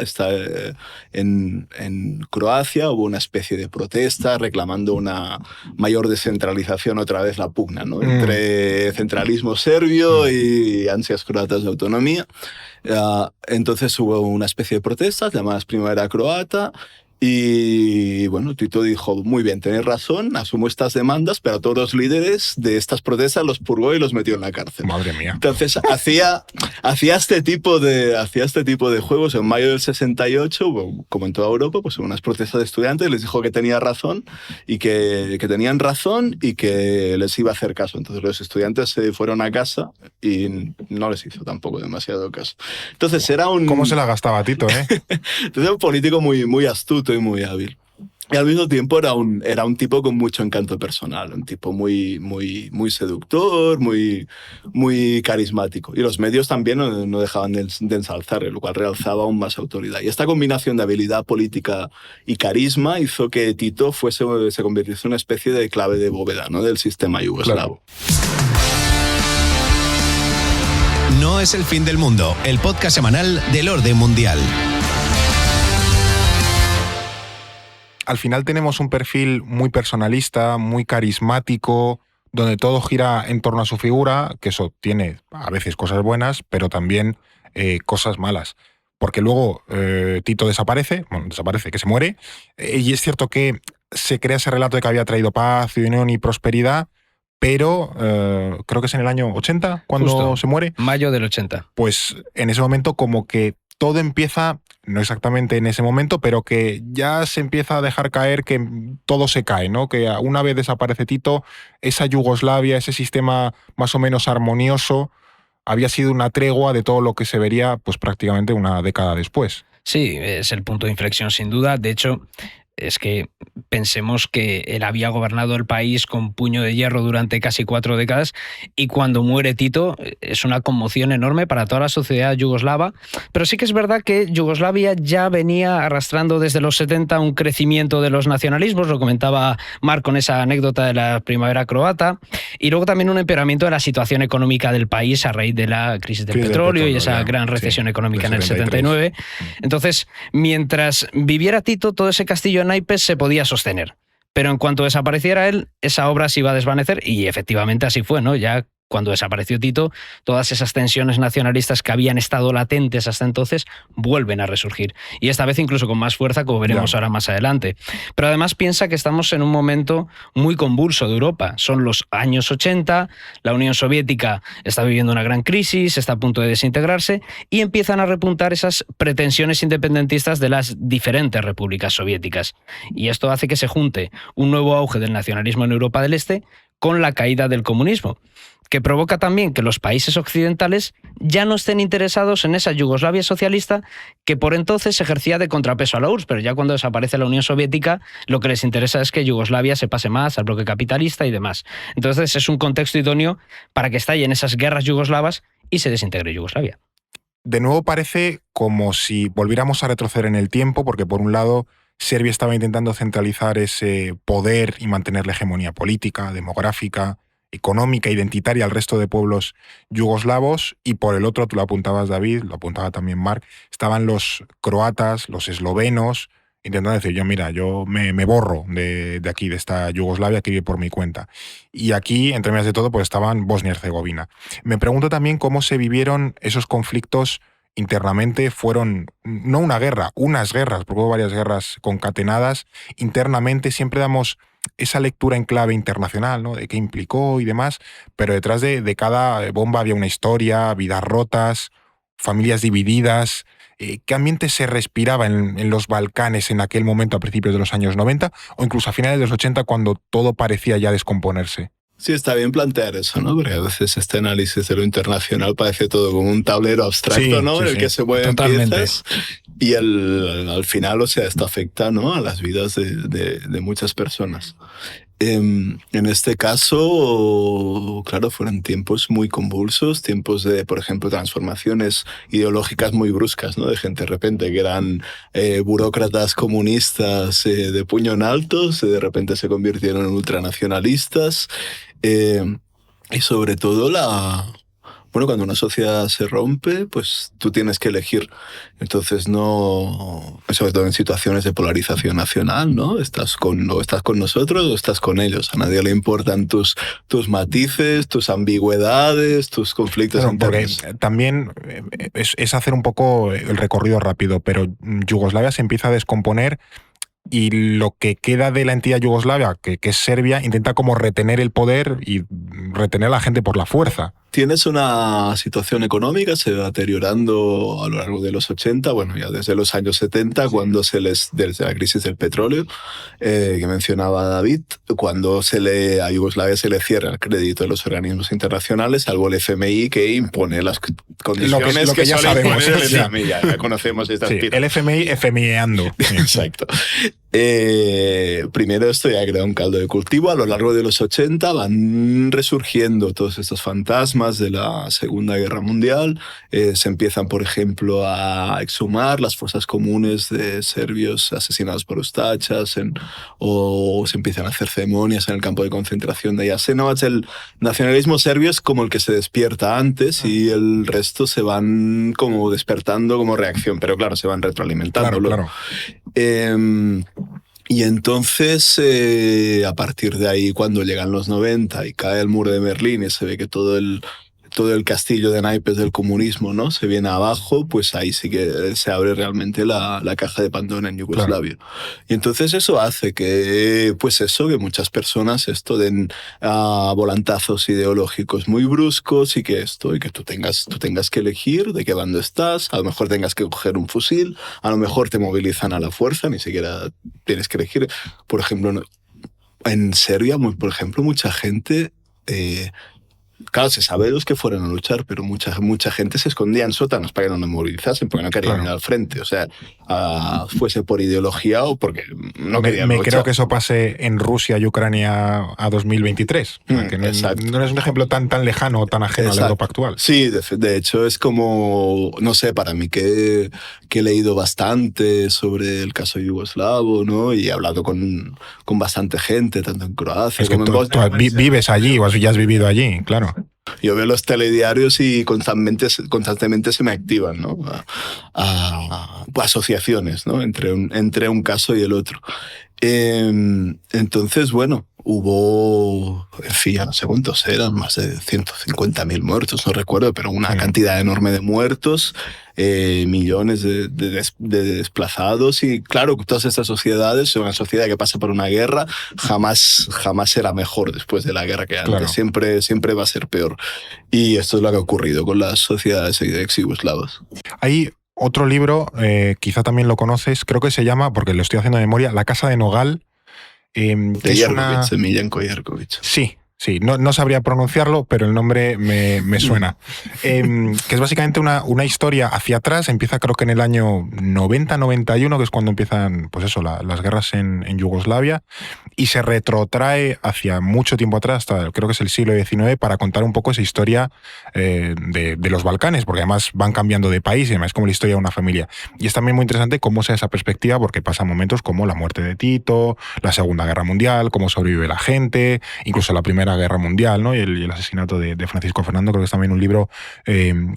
en Croacia hubo una especie de protesta reclamando una mayor descentralización, otra vez la pugna, ¿no? Entre centralismo serbio y ansias croatas de autonomía. Entonces hubo una especie de protestas llamadas Primavera Croata. Y bueno, Tito dijo, muy bien, tenéis razón, asumo estas demandas, pero a todos los líderes de estas protestas los purgó y los metió en la cárcel. Madre mía. Entonces hacía este tipo de juegos. En mayo del 68, como en toda Europa, pues hubo unas protestas de estudiantes, les dijo que tenía razón y que tenían razón y que les iba a hacer caso. Entonces los estudiantes se fueron a casa y no les hizo tampoco demasiado caso. Entonces era un... ¿Cómo se la gastaba Tito, Entonces era un político muy, muy astuto y muy hábil. Y al mismo tiempo era un tipo con mucho encanto personal, un tipo muy, muy, muy seductor, muy, muy carismático. Y los medios también no dejaban de ensalzarle, lo cual realzaba aún más autoridad. Y esta combinación de habilidad política y carisma hizo que Tito se convirtiese en una especie de clave de bóveda, ¿no? Del sistema yugoslavo. Claro. No es el fin del mundo, el podcast semanal del orden mundial. Al final tenemos un perfil muy personalista, muy carismático, donde todo gira en torno a su figura, que eso tiene a veces cosas buenas, pero también cosas malas. Porque luego Tito desaparece, que se muere, y es cierto que se crea ese relato de que había traído paz, unión y prosperidad, pero creo que es en el año 80 cuando Justo, se muere. Mayo del 80. Pues en ese momento como que todo empieza, no exactamente en ese momento, pero que ya se empieza a dejar caer que todo se cae, ¿no? Que una vez desaparece Tito, esa Yugoslavia, ese sistema más o menos armonioso, había sido una tregua de todo lo que se vería pues prácticamente una década después. Sí, es el punto de inflexión sin duda. De hecho, es que pensemos que él había gobernado el país con puño de hierro durante casi 4 décadas y cuando muere Tito es una conmoción enorme para toda la sociedad yugoslava, pero sí que es verdad que Yugoslavia ya venía arrastrando desde los 70 un crecimiento de los nacionalismos, lo comentaba Marc con esa anécdota de la primavera croata, y luego también un empeoramiento de la situación económica del país a raíz de la crisis del petróleo y esa gran recesión económica en el 79. Entonces, mientras viviera Tito, todo ese castillo en naipes se podía sostener. Pero en cuanto desapareciera él, esa obra se iba a desvanecer y efectivamente así fue, ¿no? Ya cuando desapareció Tito, todas esas tensiones nacionalistas que habían estado latentes hasta entonces vuelven a resurgir. Y esta vez incluso con más fuerza, como veremos ahora más adelante. Pero además piensa que estamos en un momento muy convulso de Europa. Son los años 80, la Unión Soviética está viviendo una gran crisis, está a punto de desintegrarse y empiezan a repuntar esas pretensiones independentistas de las diferentes repúblicas soviéticas. Y esto hace que se junte un nuevo auge del nacionalismo en Europa del Este con la caída del comunismo, que provoca también que los países occidentales ya no estén interesados en esa Yugoslavia socialista que por entonces ejercía de contrapeso a la URSS, pero ya cuando desaparece la Unión Soviética lo que les interesa es que Yugoslavia se pase más al bloque capitalista y demás. Entonces es un contexto idóneo para que estallen esas guerras yugoslavas y se desintegre Yugoslavia. De nuevo parece como si volviéramos a retroceder en el tiempo, porque por un lado Serbia estaba intentando centralizar ese poder y mantener la hegemonía política, demográfica, económica, identitaria al resto de pueblos yugoslavos, y por el otro, tú lo apuntabas David, lo apuntaba también Marc, estaban los croatas, los eslovenos, intentando decir, yo me borro de aquí, de esta Yugoslavia, que vive por mi cuenta. Y aquí, entre medias de todo, pues estaban Bosnia y Herzegovina. Me pregunto también cómo se vivieron esos conflictos internamente. Fueron no una guerra, unas guerras, porque hubo varias guerras concatenadas. Internamente siempre damos esa lectura en clave internacional, ¿no? De qué implicó y demás, pero detrás de cada bomba había una historia, vidas rotas, familias divididas. ¿Qué ambiente se respiraba en los Balcanes en aquel momento a principios de los años 90 o incluso a finales de los 80 cuando todo parecía ya descomponerse? Sí, está bien plantear eso, ¿no? Porque a veces este análisis de lo internacional parece todo como un tablero abstracto, ¿no? En el que se mueven piezas. Y al final, o sea, esto afecta, ¿no? A las vidas de muchas personas. En este caso, claro, fueron tiempos muy convulsos, tiempos de, por ejemplo, transformaciones ideológicas muy bruscas, ¿no? De gente de repente que eran burócratas comunistas de puño en alto, de repente se convirtieron en ultranacionalistas, y sobre todo cuando una sociedad se rompe, pues tú tienes que elegir. Entonces no, sobre todo en situaciones de polarización nacional, ¿no? Estás con nosotros o estás con ellos. A nadie le importan tus matices, tus ambigüedades, tus conflictos internos. Porque también es hacer un poco el recorrido rápido, pero Yugoslavia se empieza a descomponer y lo que queda de la entidad Yugoslavia, que es Serbia, intenta como retener el poder y retener a la gente por la fuerza. Tienes una situación económica, se va deteriorando a lo largo de los 80, bueno, ya desde los años 70, cuando desde la crisis del petróleo, que mencionaba David, cuando a Yugoslavia se le cierra el crédito de los organismos internacionales, salvo el FMI, que impone las condiciones lo que ya sabemos. El FMI, ya conocemos estas piezas. El FMI FMIeando. Exacto. Primero esto ya crea un caldo de cultivo. A lo largo de los 80 van resurgiendo todos estos fantasmas de la Segunda Guerra Mundial. Se empiezan, por ejemplo, a exhumar las fosas comunes de serbios asesinados por ustachas, o se empiezan a hacer ceremonias en el campo de concentración de Jasenovac. El nacionalismo serbio es como el que se despierta antes y el resto se van como despertando como reacción, pero claro, se van retroalimentando. Claro. Y entonces, a partir de ahí, cuando llegan los 90 y cae el muro de Berlín y se ve que todo el castillo de naipes del comunismo, ¿no?, se viene abajo, pues ahí sí que se abre realmente la caja de Pandora en Yugoslavia. Claro. Y entonces eso hace que muchas personas den volantazos ideológicos muy bruscos y que tú tengas que elegir de qué bando estás. A lo mejor tengas que coger un fusil, a lo mejor te movilizan a la fuerza, ni siquiera tienes que elegir. Por ejemplo, en Serbia, por ejemplo, mucha gente... Claro, se sabe de los que fueron a luchar, pero mucha gente se escondía en sótanos para que no nos movilizasen, porque no querían ir al frente. O sea, fuese por ideología o porque no querían Me luchar. creo que eso pase en Rusia y Ucrania a 2023. Que no es un ejemplo tan lejano o tan ajeno a la Europa actual. Sí, de hecho es como, no sé, para mí que he leído bastante sobre el caso yugoslavo, ¿no? Y he hablado con bastante gente, tanto en Croacia Es que como en Bosnia. vives allí o ya has vivido allí, claro. Yo veo los telediarios y constantemente se me activan, ¿no? Asociaciones, ¿no? Entre un caso y el otro. Entonces, bueno, hubo, en fin, ya no sé cuántos eran, más de 150.000 muertos, no recuerdo, pero una cantidad enorme de muertos, millones de desplazados. Y claro, todas estas sociedades, una sociedad que pasa por una guerra, jamás será mejor después de la guerra que antes. Claro. Siempre va a ser peor. Y esto es lo que ha ocurrido con las sociedades ex-yugoslavas. Hay otro libro, quizá también lo conoces, creo que se llama, porque lo estoy haciendo de memoria, La Casa de Nogal. De Jerkovic, de Miljenko Jerkovic. Sí, no sabría pronunciarlo, pero el nombre me suena. Que es básicamente una historia hacia atrás. Empieza creo que en el año 90-91, que es cuando empiezan pues eso, las guerras en Yugoslavia, y se retrotrae hacia mucho tiempo atrás, hasta creo que es el siglo XIX, para contar un poco esa historia de los Balcanes, porque además van cambiando de país y además es como la historia de una familia. Y es también muy interesante cómo sea esa perspectiva, porque pasan momentos como la muerte de Tito, la Segunda Guerra Mundial, cómo sobrevive la gente, incluso la Primera Guerra Mundial, ¿no? Y el asesinato de Francisco Fernando. Creo que es también un libro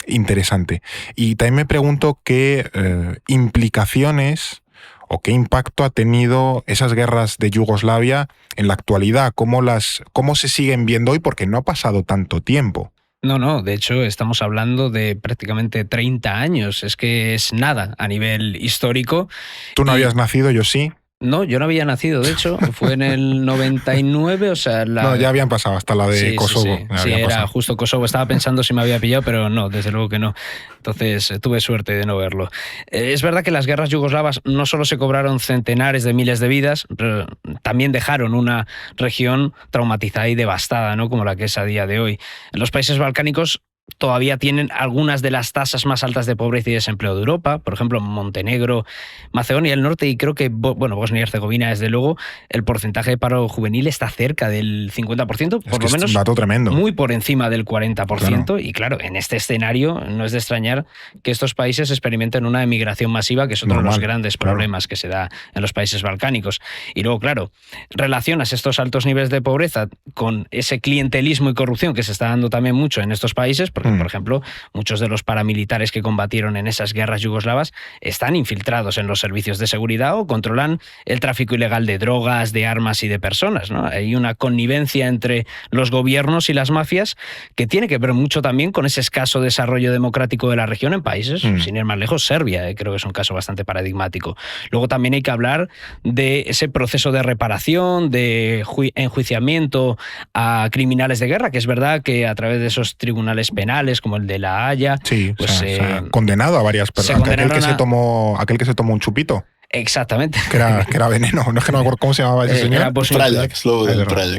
interesante. Y también me pregunto qué implicaciones o qué impacto ha tenido esas guerras de Yugoslavia en la actualidad, cómo se siguen viendo hoy, porque no ha pasado tanto tiempo. No, de hecho estamos hablando de prácticamente 30 años, es que es nada a nivel histórico. Tú no habías nacido, yo sí. No, yo no había nacido, de hecho, fue en el 99, o sea... No, ya habían pasado hasta la de Kosovo. Sí, era justo Kosovo. Estaba pensando si me había pillado, pero no, desde luego que no. Entonces tuve suerte de no verlo. Es verdad que las guerras yugoslavas no solo se cobraron centenares de miles de vidas, pero también dejaron una región traumatizada y devastada, ¿no? Como la que es a día de hoy. En los países balcánicos todavía tienen algunas de las tasas más altas de pobreza y desempleo de Europa, por ejemplo, Montenegro, Macedonia del Norte y creo que Bosnia y Herzegovina, desde luego, el porcentaje de paro juvenil está cerca del 50%, por lo menos es un dato tremendo. Muy por encima del 40%, claro. Y claro, en este escenario no es de extrañar que estos países experimenten una emigración masiva, que es otro de los grandes problemas que se da en los países balcánicos. Y luego, claro, relacionas estos altos niveles de pobreza con ese clientelismo y corrupción que se está dando también mucho en estos países, porque, por ejemplo, muchos de los paramilitares que combatieron en esas guerras yugoslavas están infiltrados en los servicios de seguridad o controlan el tráfico ilegal de drogas, de armas y de personas, ¿no? Hay una connivencia entre los gobiernos y las mafias que tiene que ver mucho también con ese escaso desarrollo democrático de la región en países, sin ir más lejos, Serbia, creo que es un caso bastante paradigmático. Luego también hay que hablar de ese proceso de reparación, de enjuiciamiento a criminales de guerra, que es verdad que a través de esos tribunales penales como el de La Haya, sí, pues se ha condenado a varias personas. Aquel que se tomó un chupito. Exactamente. Que era veneno. No es que no me acuerdo cómo se llamaba ese señor. Era Prayac,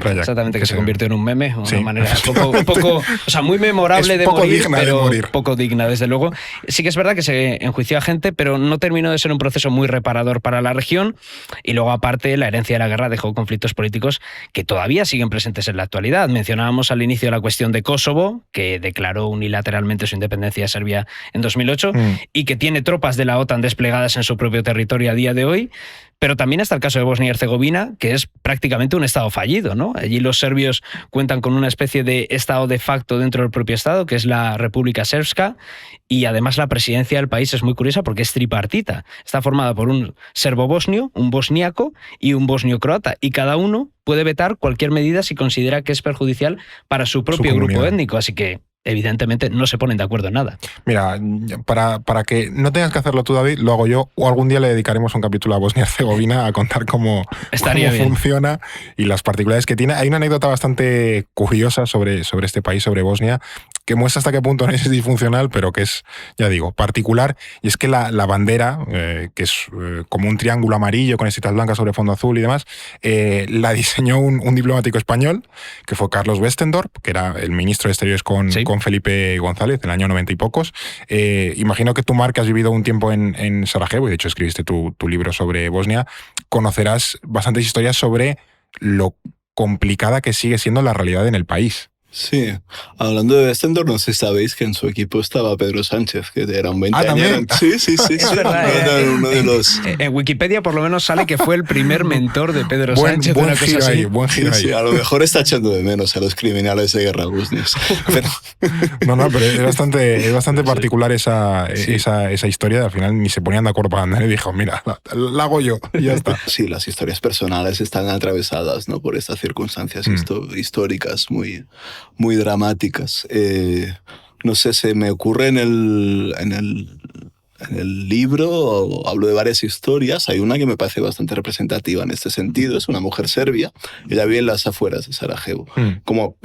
exactamente, que se convirtió en un meme, una manera un poco, o sea, muy memorable de morir, pero poco digna, desde luego. Sí que es verdad que se enjuició a gente, pero no terminó de ser un proceso muy reparador para la región. Y luego, aparte, la herencia de la guerra dejó conflictos políticos que todavía siguen presentes en la actualidad. Mencionábamos al inicio la cuestión de Kosovo, que declaró unilateralmente su independencia de Serbia en 2008 y que tiene tropas de la OTAN desplegadas en su propio territorio a día de hoy, pero también está el caso de Bosnia y Herzegovina, que es prácticamente un estado fallido, ¿no? Allí los serbios cuentan con una especie de estado de facto dentro del propio estado, que es la República Srpska, y además la presidencia del país es muy curiosa porque es tripartita. Está formada por un serbo-bosnio, un bosniaco y un bosnio-croata, y cada uno puede vetar cualquier medida si considera que es perjudicial para su propio grupo étnico, así que evidentemente no se ponen de acuerdo en nada. Mira, para que no tengas que hacerlo tú, David, lo hago yo, o algún día le dedicaremos un capítulo a Bosnia y Herzegovina a contar cómo funciona y las particularidades que tiene. Hay una anécdota bastante curiosa sobre este país, sobre Bosnia, que muestra hasta qué punto es disfuncional, pero que es, ya digo, particular. Y es que la bandera, que es como un triángulo amarillo con estrellas blancas sobre fondo azul y demás, la diseñó un diplomático español, que fue Carlos Westendorp, que era el ministro de Exteriores con Felipe González, en el año 90 y pocos. Imagino que tú, Marc, que has vivido un tiempo en Sarajevo, y de hecho escribiste tu libro sobre Bosnia, conocerás bastantes historias sobre lo complicada que sigue siendo la realidad en el país. Sí, hablando de Westendorp, no sé si sabéis que en su equipo estaba Pedro Sánchez, que era un 20 ¿también? Sí. Es verdad, uno de los... En Wikipedia por lo menos sale que fue el primer mentor de Pedro Buen Sánchez. giro ahí, buen giro ahí. Sí, a lo mejor está echando de menos a los criminales de guerra bosnios. Pero... No, pero es bastante particular esa historia. Al final ni se ponían de acuerdo para andar y dijo, mira, la hago yo y ya está. Sí, las historias personales están atravesadas, ¿no?, por estas circunstancias históricas muy dramáticas. No sé, se me ocurre en el libro, hablo de varias historias. Hay una que me parece bastante representativa en este sentido. Es una mujer serbia. Ella vive en las afueras de Sarajevo. Como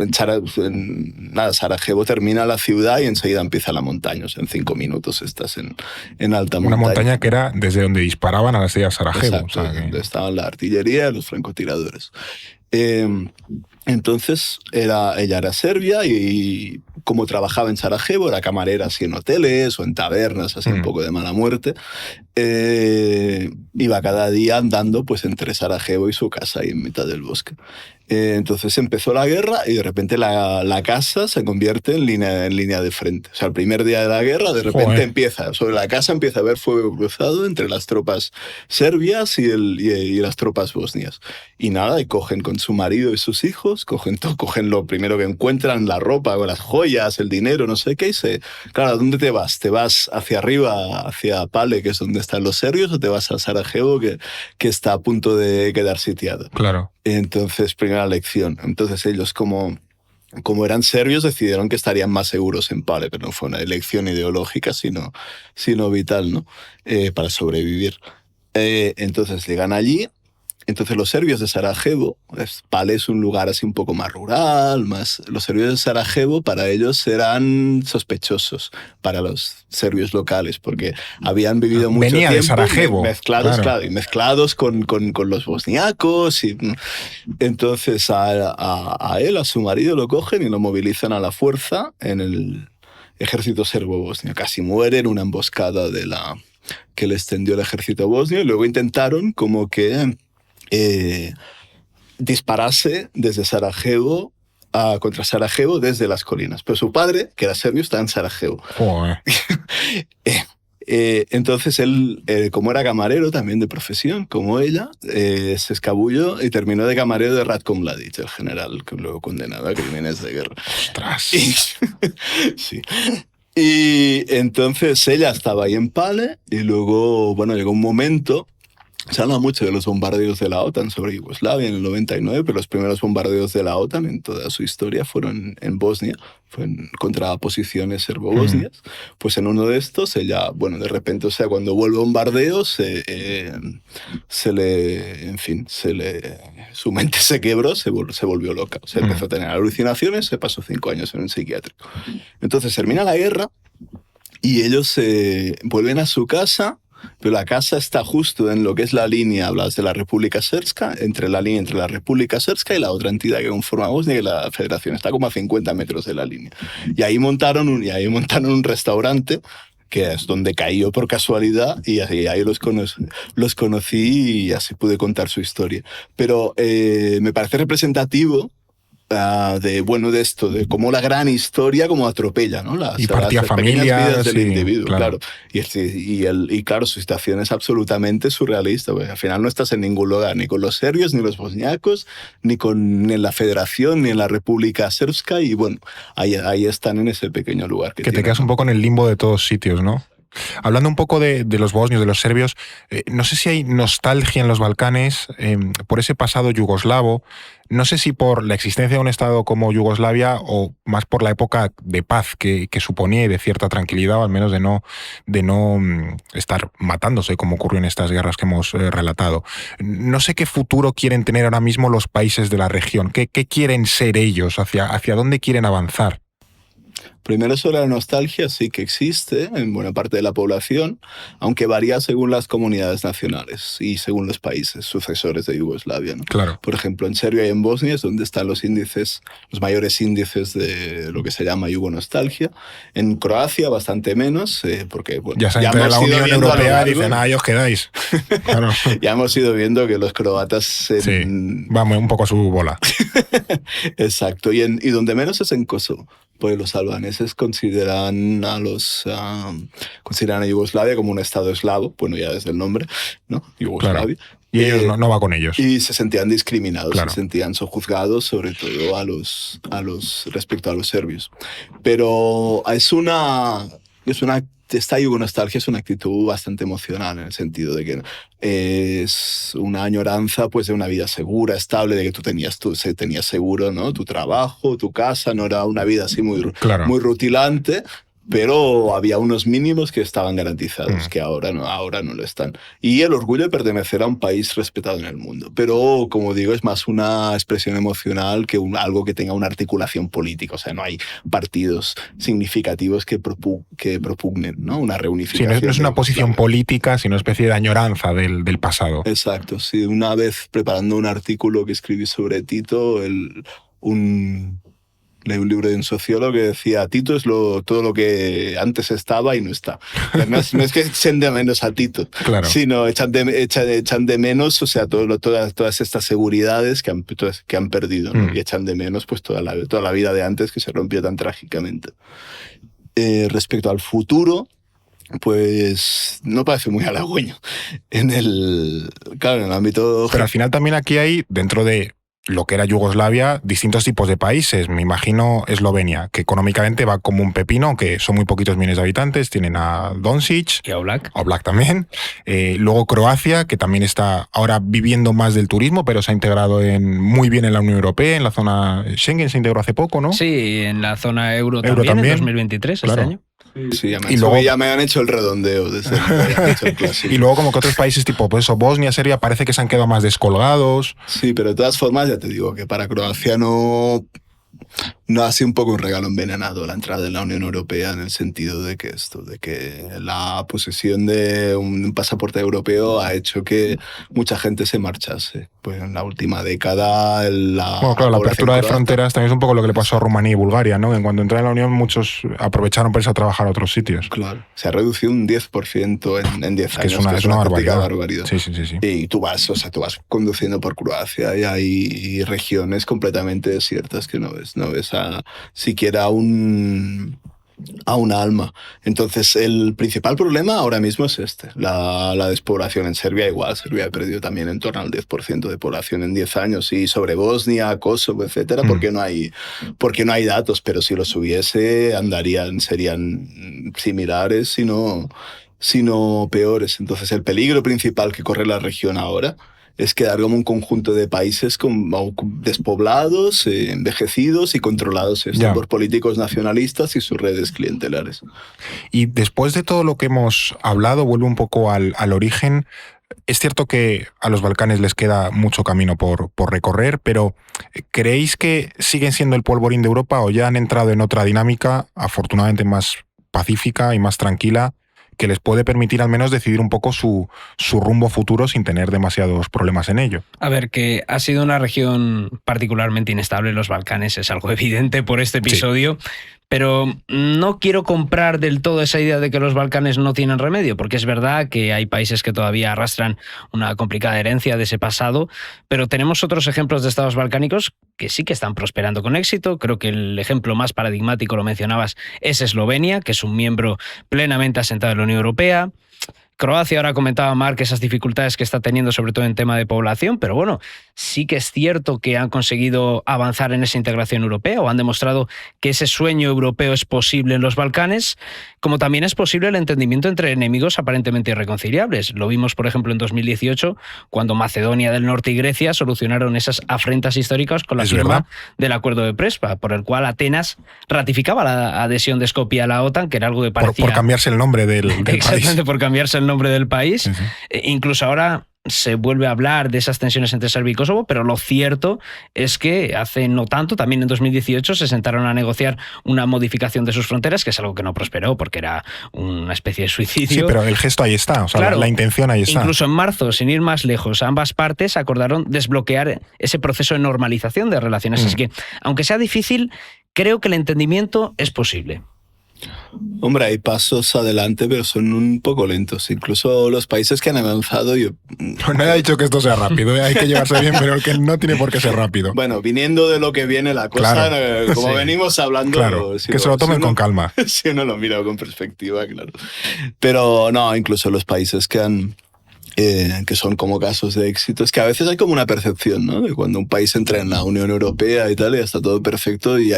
Sarajevo termina la ciudad y enseguida empieza la montaña. O sea, en 5 minutos estás en alta montaña. Una montaña que era desde donde disparaban a las de Sarajevo. Exacto, donde estaban la artillería y los francotiradores. Entonces ella era serbia y como trabajaba en Sarajevo, era camarera así en hoteles o en tabernas, así un poco de mala muerte, iba cada día andando pues entre Sarajevo y su casa ahí en mitad del bosque. Entonces empezó la guerra y de repente la casa se convierte en línea de frente. O sea, el primer día de la guerra de repente sobre la casa empieza a haber fuego cruzado entre las tropas serbias y las tropas bosnias. Y nada, y cogen con su marido y sus hijos, cogen lo primero que encuentran, la ropa, las joyas, el dinero, no sé qué, claro, ¿dónde te vas? ¿Te vas hacia arriba, hacia Pale, que es donde están los serbios, o te vas a Sarajevo, que está a punto de quedar sitiado? Claro. Entonces, primera lección. Entonces ellos, como eran serbios, decidieron que estarían más seguros en Pale, pero no fue una elección ideológica, sino vital, ¿no? Para sobrevivir. Entonces llegan allí. Entonces los serbios de Sarajevo, Pale es un lugar así un poco más rural, los serbios de Sarajevo para ellos eran sospechosos, para los serbios locales, porque habían vivido mucho tiempo de Sarajevo, mezclados con los bosniacos. Y entonces a él, a su marido, lo cogen y lo movilizan a la fuerza en el ejército serbo-bosnio. Casi muere en una emboscada que le extendió el ejército bosnio, y luego intentaron como que disparase desde Sarajevo contra Sarajevo desde las colinas. Pero su padre, que era serbio, está en Sarajevo. Entonces él, como era camarero también de profesión, como ella, se escabulló y terminó de camarero de Ratko Mladic, el general que luego condenado a crímenes de guerra. ¡Ostras! Sí. Y entonces ella estaba ahí en Pale y luego, llegó un momento. Se habla mucho de los bombardeos de la OTAN sobre Yugoslavia en el 99, pero los primeros bombardeos de la OTAN en toda su historia fueron en Bosnia, contra posiciones serbo-bosnias. Pues en uno de estos, ella, de repente, o sea, cuando vuelve a bombardeo, su mente se quebró, se volvió loca. O sea, empezó a tener alucinaciones, se pasó 5 años en un psiquiátrico. Entonces termina la guerra y ellos vuelven a su casa. Pero la casa está justo en lo que es la línea, hablas de la República Srpska, entre la República Srpska y la otra entidad que conforma Bosnia, que es la Federación. Está como a 50 metros de la línea. Y ahí montaron un restaurante, que es donde caí yo por casualidad, y ahí los conocí y así pude contar su historia. Pero me parece representativo de esto, de cómo la gran historia como atropella, ¿no? Y partía familias vidas del individuo, claro. Y claro, su situación es absolutamente surrealista, porque al final no estás en ningún lugar, ni con los serbios, ni los bosniacos, ni en la Federación, ni en la República Srpska, y ahí están en ese pequeño lugar. Que te quedas un poco en el limbo de todos sitios, ¿no? Hablando un poco de los bosnios, de los serbios, no sé si hay nostalgia en los Balcanes por ese pasado yugoslavo. No sé si por la existencia de un Estado como Yugoslavia o más por la época de paz que suponía y de cierta tranquilidad, o al menos de no estar matándose como ocurrió en estas guerras que hemos relatado. No sé qué futuro quieren tener ahora mismo los países de la región. ¿Qué quieren ser ellos? ¿Hacia dónde quieren avanzar? Primero, sobre la nostalgia, sí que existe en buena parte de la población, aunque varía según las comunidades nacionales y según los países sucesores de Yugoslavia, ¿no? Claro. Por ejemplo, en Serbia y en Bosnia es donde están los mayores índices de lo que se llama yugonostalgia. En Croacia bastante menos, porque bueno, Ya se entra en la Unión Europea y dicen, ahí os quedáis. Claro. Ya hemos ido viendo que los croatas... Sí, vamos un poco a su bola. Exacto, y donde menos es en Kosovo. Pues los albaneses consideran a Yugoslavia como un estado eslavo, bueno, ya desde el nombre, ¿no? Yugoslavia. Claro. Y ellos no va con ellos. Y se sentían discriminados, claro. Se sentían sojuzgados, sobre todo respecto a los serbios. Pero esta yugonostalgia es una actitud bastante emocional, en el sentido de que es una añoranza, pues, de una vida segura, estable, de que tú tenías seguro, ¿no? Tu trabajo, tu casa, no era una vida así muy rutilante, pero había unos mínimos que estaban garantizados, que ahora no lo están. Y el orgullo de pertenecer a un país respetado en el mundo. Pero, como digo, es más una expresión emocional que algo que tenga una articulación política. O sea, no hay partidos significativos que propugnen, ¿no? Una reunificación. Sí, no es una posición política, sino una especie de añoranza del pasado. Exacto, sí. Una vez preparando un artículo que escribí sobre Tito, leí un libro de un sociólogo que decía: Tito es todo lo que antes estaba y no está. No es que echen de menos a Tito, claro. Sino echan de menos, o sea, todas estas seguridades que han perdido, ¿no? Y echan de menos, pues, toda la vida de antes, que se rompió tan trágicamente. Respecto al futuro, pues no parece muy halagüeño en el ámbito... Pero al final también aquí hay, dentro de lo que era Yugoslavia, distintos tipos de países. Me imagino Eslovenia, que económicamente va como un pepino, que son muy poquitos millones de habitantes, tienen a Doncic. Y a Oblak. Oblak también. Luego Croacia, que también está ahora viviendo más del turismo, pero se ha integrado muy bien en la Unión Europea, en la zona Schengen se integró hace poco, ¿no? Sí, en la zona euro también, en 2023, claro. Este año. Sí, ya me han hecho el redondeo. Y luego como que otros países tipo pues, Bosnia, Serbia, parece que se han quedado más descolgados. Sí, pero de todas formas ya te digo que para Croacia no ha sido un poco un regalo envenenado la entrada en la Unión Europea, en el sentido de que la posesión de un pasaporte europeo ha hecho que mucha gente se marchase. Pues en la última década la apertura de fronteras también es un poco lo que le pasó a Rumanía y Bulgaria, ¿no? En cuanto entraron en la Unión, muchos aprovecharon para irse a trabajar a otros sitios. Claro, se ha reducido un 10% en 10 años. Es una barbaridad. Sí. Y tú vas conduciendo por Croacia y hay regiones completamente desiertas que no ves siquiera a un alma. Entonces, el principal problema ahora mismo es la despoblación. En Serbia igual. Serbia ha perdido también en torno al 10% de población en 10 años. Y sobre Bosnia, Kosovo, etcétera, porque no hay datos, pero si los hubiese, serían similares, sino peores. Entonces, el peligro principal que corre la región ahora es quedar como un conjunto de países despoblados, envejecidos y controlados por políticos nacionalistas y sus redes clientelares. Y después de todo lo que hemos hablado, vuelvo un poco al origen. Es cierto que a los Balcanes les queda mucho camino por recorrer, pero ¿creéis que siguen siendo el polvorín de Europa o ya han entrado en otra dinámica, afortunadamente más pacífica y más tranquila, que les puede permitir al menos decidir un poco su rumbo futuro sin tener demasiados problemas en ello? A ver, que ha sido una región particularmente inestable, los Balcanes, es algo evidente por este episodio, sí. Pero no quiero comprar del todo esa idea de que los Balcanes no tienen remedio, porque es verdad que hay países que todavía arrastran una complicada herencia de ese pasado, pero tenemos otros ejemplos de estados balcánicos que sí que están prosperando con éxito. Creo que el ejemplo más paradigmático, lo mencionabas, es Eslovenia, que es un miembro plenamente asentado en la Unión Europea. Croacia, ahora comentaba Marc esas dificultades que está teniendo, sobre todo en tema de población, pero bueno, sí que es cierto que han conseguido avanzar en esa integración europea o han demostrado que ese sueño europeo es posible en los Balcanes, como también es posible el entendimiento entre enemigos aparentemente irreconciliables. Lo vimos, por ejemplo, en 2018, cuando Macedonia del Norte y Grecia solucionaron esas afrentas históricas con la firma del Acuerdo de Prespa, por el cual Atenas ratificaba la adhesión de Skopje a la OTAN, que era algo que parecía... Por cambiarse el nombre del Exactamente, país. Por cambiarse el nombre del país. Sí. Incluso ahora se vuelve a hablar de esas tensiones entre Serbia y Kosovo, pero lo cierto es que hace no tanto, también en 2018, se sentaron a negociar una modificación de sus fronteras, que es algo que no prosperó porque era una especie de suicidio. Sí, pero el gesto ahí está, o sea, claro, la intención ahí está. Incluso en marzo, sin ir más lejos, ambas partes acordaron desbloquear ese proceso de normalización de relaciones. Así que, aunque sea difícil, creo que el entendimiento es posible. Hombre, hay pasos adelante, pero son un poco lentos. Incluso los países que han avanzado... Nadie ha dicho que esto sea rápido, hay que llevarse bien, pero que no tiene por qué ser rápido. Bueno, viniendo de lo que viene la cosa, claro, como venimos hablando... Claro, que se lo tomen con calma. Si uno lo mira con perspectiva, claro. Pero no, incluso los países que son como casos de éxito, es que a veces hay como una percepción, ¿no? De cuando un país entra en la Unión Europea y tal, y está todo perfecto, y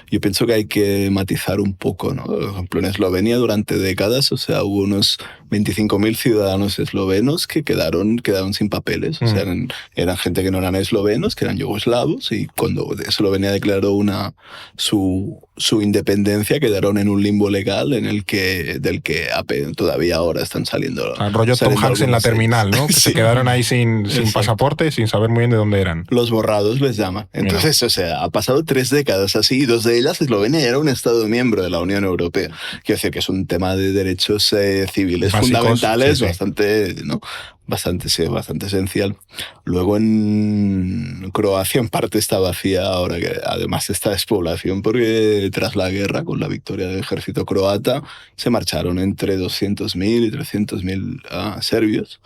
yo pienso que hay que matizar un poco, ¿no? Por ejemplo, en Eslovenia durante décadas, o sea, hubo unos 25.000 ciudadanos eslovenos que quedaron sin papeles, o sea, eran gente que no eran eslovenos, que eran yugoslavos, y cuando Eslovenia declaró su independencia, quedaron en un limbo legal del que todavía ahora están saliendo. Rollo Tom Hanks en la terminal, ¿no? Que se quedaron ahí sin pasaporte, sin saber muy bien de dónde eran. Los borrados les llaman. Entonces, o sea, ha pasado 3 décadas así, y 2 de ellas Eslovenia era un Estado miembro de la Unión Europea. Quiero decir que es un tema de derechos civiles básicos, fundamentales, sí. Bastante esencial. Luego en Croacia en parte está vacía ahora, que además está despoblación, porque tras la guerra, con la victoria del ejército croata, se marcharon entre 200.000 y 300.000 serbios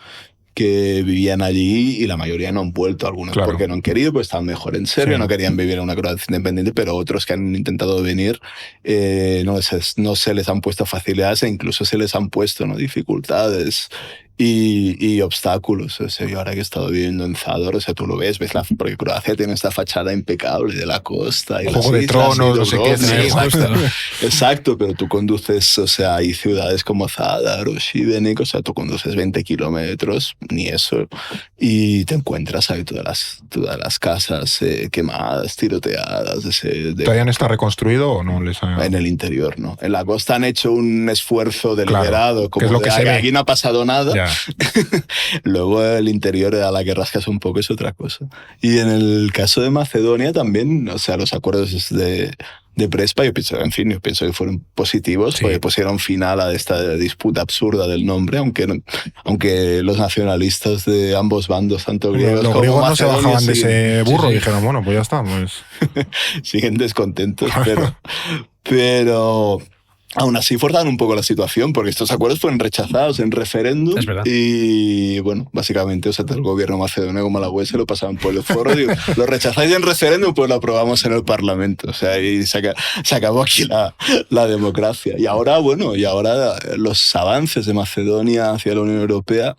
que vivían allí, y la mayoría no han vuelto, algunos porque no han querido, pues estaban mejor en Serbia, no querían vivir en una Croacia independiente, pero otros que han intentado venir no se les han puesto facilidades, e incluso se les han puesto dificultades y obstáculos. O sea, yo ahora que he estado viviendo en Zador, o sea, tú lo ves porque Croacia tiene esta fachada impecable de la costa y Juego de Tronos, no sé qué. Exacto, pero tú conduces, o sea, hay ciudades como Zadar o Šibenik, o sea, tú conduces 20 kilómetros, ni eso, y te encuentras ahí todas las casas quemadas, tiroteadas. ¿Todavía no está reconstruido o no les ha...? En el interior, ¿no? En la costa han hecho un esfuerzo deliberado, como es lo que se ve. Aquí no ha pasado nada. Ya. Luego el interior, a la que rascas un poco, es otra cosa. Y en el caso de Macedonia también, o sea, los acuerdos de Prespa, yo pienso que fueron positivos, porque pusieron final a esta disputa absurda del nombre, aunque los nacionalistas de ambos bandos, tanto griegos los como griegos no macedonios, se bajaban de ese burro, y dijeron, bueno, pues ya está. Pues. Siguen descontentos, pero aún así forzaron un poco la situación, porque estos acuerdos fueron rechazados en referéndum. Es verdad. Y bueno, básicamente, o sea, el gobierno macedonio como la UE se lo pasaban por el foro. Digo, lo rechazáis en referéndum, pues lo aprobamos en el Parlamento. O sea, y se acabó aquí la democracia. Y ahora los avances de Macedonia hacia la Unión Europea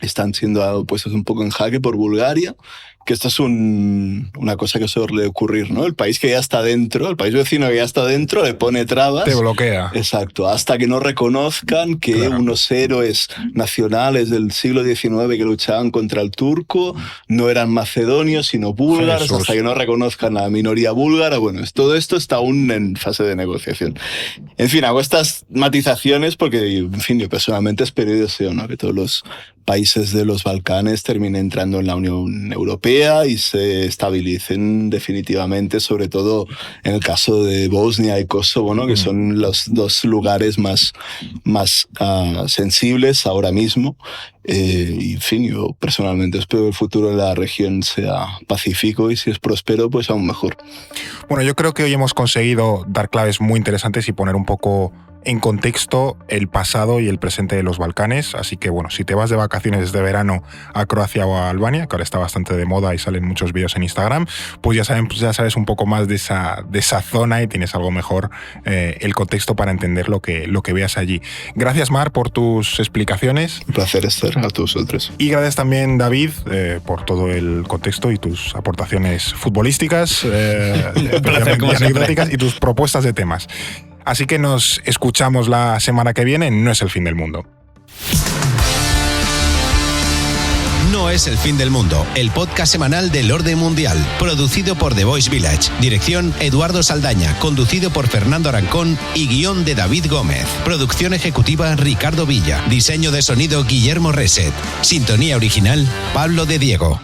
están siendo puestos un poco en jaque por Bulgaria, que esto es una cosa que suele ocurrir, ¿no? El país que ya está dentro, el país vecino que ya está dentro, le pone trabas. Te bloquea. Exacto, hasta que no reconozcan que unos héroes nacionales del siglo XIX que luchaban contra el turco no eran macedonios, sino búlgaros, hasta que no reconozcan a la minoría búlgara. Bueno, todo esto está aún en fase de negociación. En fin, hago estas matizaciones porque, en fin, yo personalmente espero y deseo, ¿no?, que todos los países de los Balcanes terminen entrando en la Unión Europea y se estabilicen definitivamente, sobre todo en el caso de Bosnia y Kosovo, ¿no?, que son los 2 lugares más sensibles ahora mismo. Y en fin, yo personalmente espero que el futuro de la región sea pacífico, y si es próspero, pues aún mejor. Bueno, yo creo que hoy hemos conseguido dar claves muy interesantes y poner un poco en contexto el pasado y el presente de los Balcanes. Así que bueno, si te vas de vacaciones de verano a Croacia o a Albania, que ahora está bastante de moda y salen muchos vídeos en Instagram, pues ya sabes un poco más de esa zona y tienes algo mejor el contexto para entender lo que veas allí. Gracias, Mar, por tus explicaciones. Un placer estar a todos vosotros. Y gracias también, David, por todo el contexto y tus aportaciones futbolísticas, anecdóticas y tus propuestas de temas. Así que nos escuchamos la semana que viene. No es el fin del mundo. No No es el fin del mundo, el podcast semanal del orden mundial, producido por The Voice Village, dirección Eduardo Saldaña, conducido por Fernando Arancón y guión de David Gómez, producción ejecutiva Ricardo Villa, diseño de sonido Guillermo Reset, sintonía original Pablo de Diego.